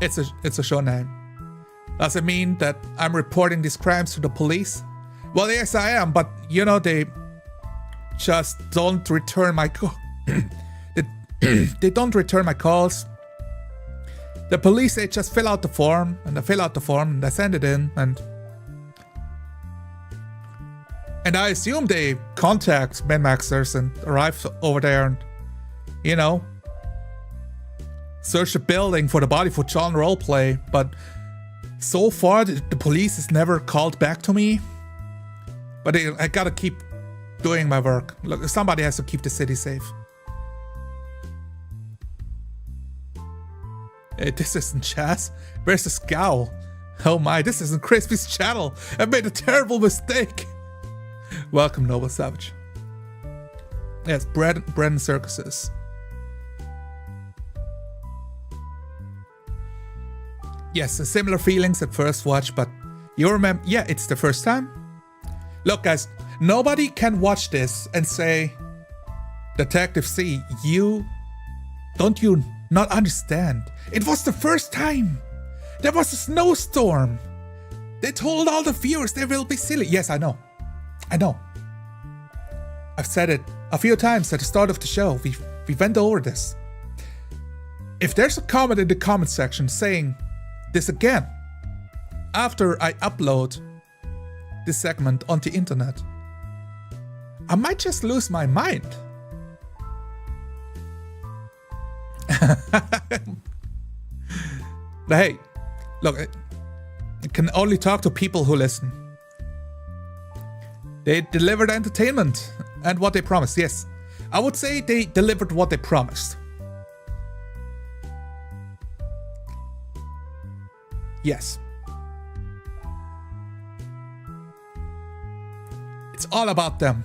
It's a show name. Does it mean that I'm reporting these crimes to the police? Well, yes, I am, but you know, they just don't return my call. They don't return my calls. The police, they just fill out the form, and I fill out the form, and I send it in, and I assume they contact Min-Maxers and arrive over there and, you know, search the building for the body for John Roleplay, but so far the police has never called back to me. But I gotta keep doing my work. Look, somebody has to keep the city safe. Hey, this isn't jazz. Where's the scowl? Oh my, this isn't Crispy's channel. I made a terrible mistake. Welcome, Noble Savage. Yes, bread and circuses. Yes, similar feelings at first watch, but you remember, yeah, it's the first time. Look, guys, nobody can watch this and say, Detective C, don't you not understand? It was the first time. There was a snowstorm. They told all the viewers they will be silly. Yes, I know. I've said it a few times at the start of the show. We went over this. If there's a comment in the comment section saying this again, after I upload this segment on the internet, I might just lose my mind. But hey, look, I can only talk to people who listen. They delivered entertainment and what they promised. Yes, I would say they delivered what they promised. Yes. It's all about them.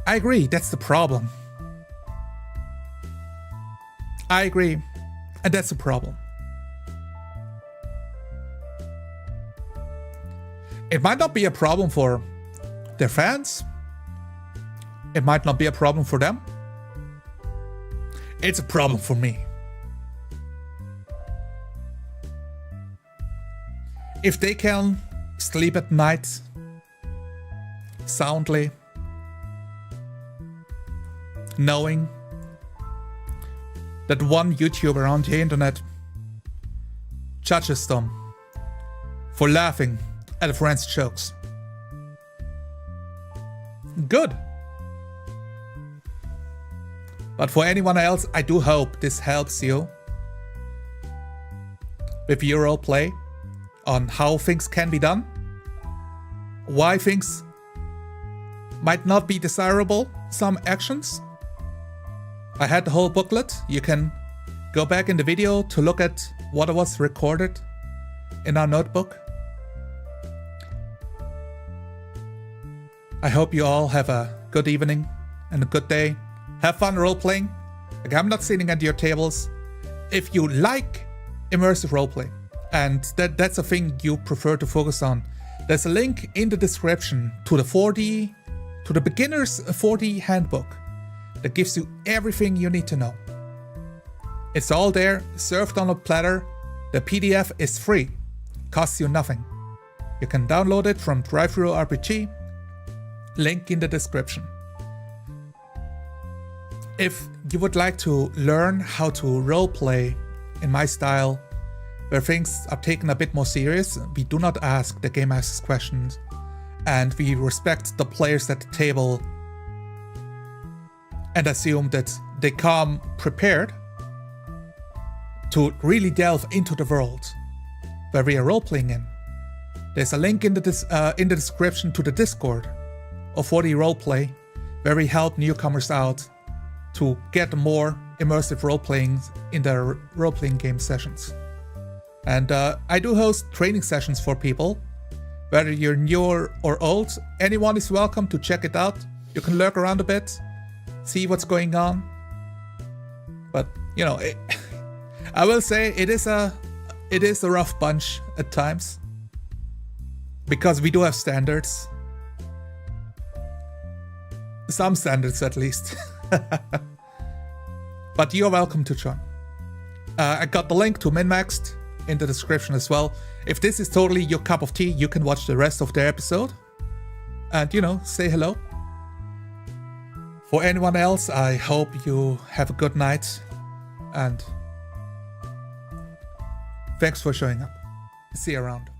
I agree, that's the problem. I agree, and that's the problem. It might not be a problem for their fans. It might not be a problem for them. It's a problem for me. If they can sleep at night soundly, knowing that one YouTuber on the internet judges them for laughing at a friend's jokes. Good. But for anyone else, I do hope this helps you with your role play on how things can be done, why things might not be desirable, some actions. I had the whole booklet. You can go back in the video to look at what was recorded in our notebook. I hope you all have a good evening and a good day. Have fun role-playing. Like, I'm not sitting at your tables. If you like immersive roleplay, and that's a thing you prefer to focus on, there's a link in the description to the beginner's 4D handbook that gives you everything you need to know. It's all there, served on a platter. The PDF is free, costs you nothing. You can download it from Drive-Thru RPG, link in the description. If you would like to learn how to roleplay in my style, where things are taken a bit more serious, we do not ask the Game Masters questions, and we respect the players at the table and assume that they come prepared to really delve into the world where we are role-playing in. There's a link in the description to the Discord of 4D Roleplay, where we help newcomers out to get more immersive role-playing in their role-playing game sessions. And I do host training sessions for people. Whether you're new or old, anyone is welcome to check it out. You can lurk around a bit, see what's going on. But, you know, I will say it is a rough bunch at times, because we do have standards. some standards at least. But you're welcome to join. I got the link to MinMaxed in the description as well. If this is totally your cup of tea, you can watch the rest of the episode and, you know, say hello. For anyone else, I hope you have a good night and thanks for showing up. See you around.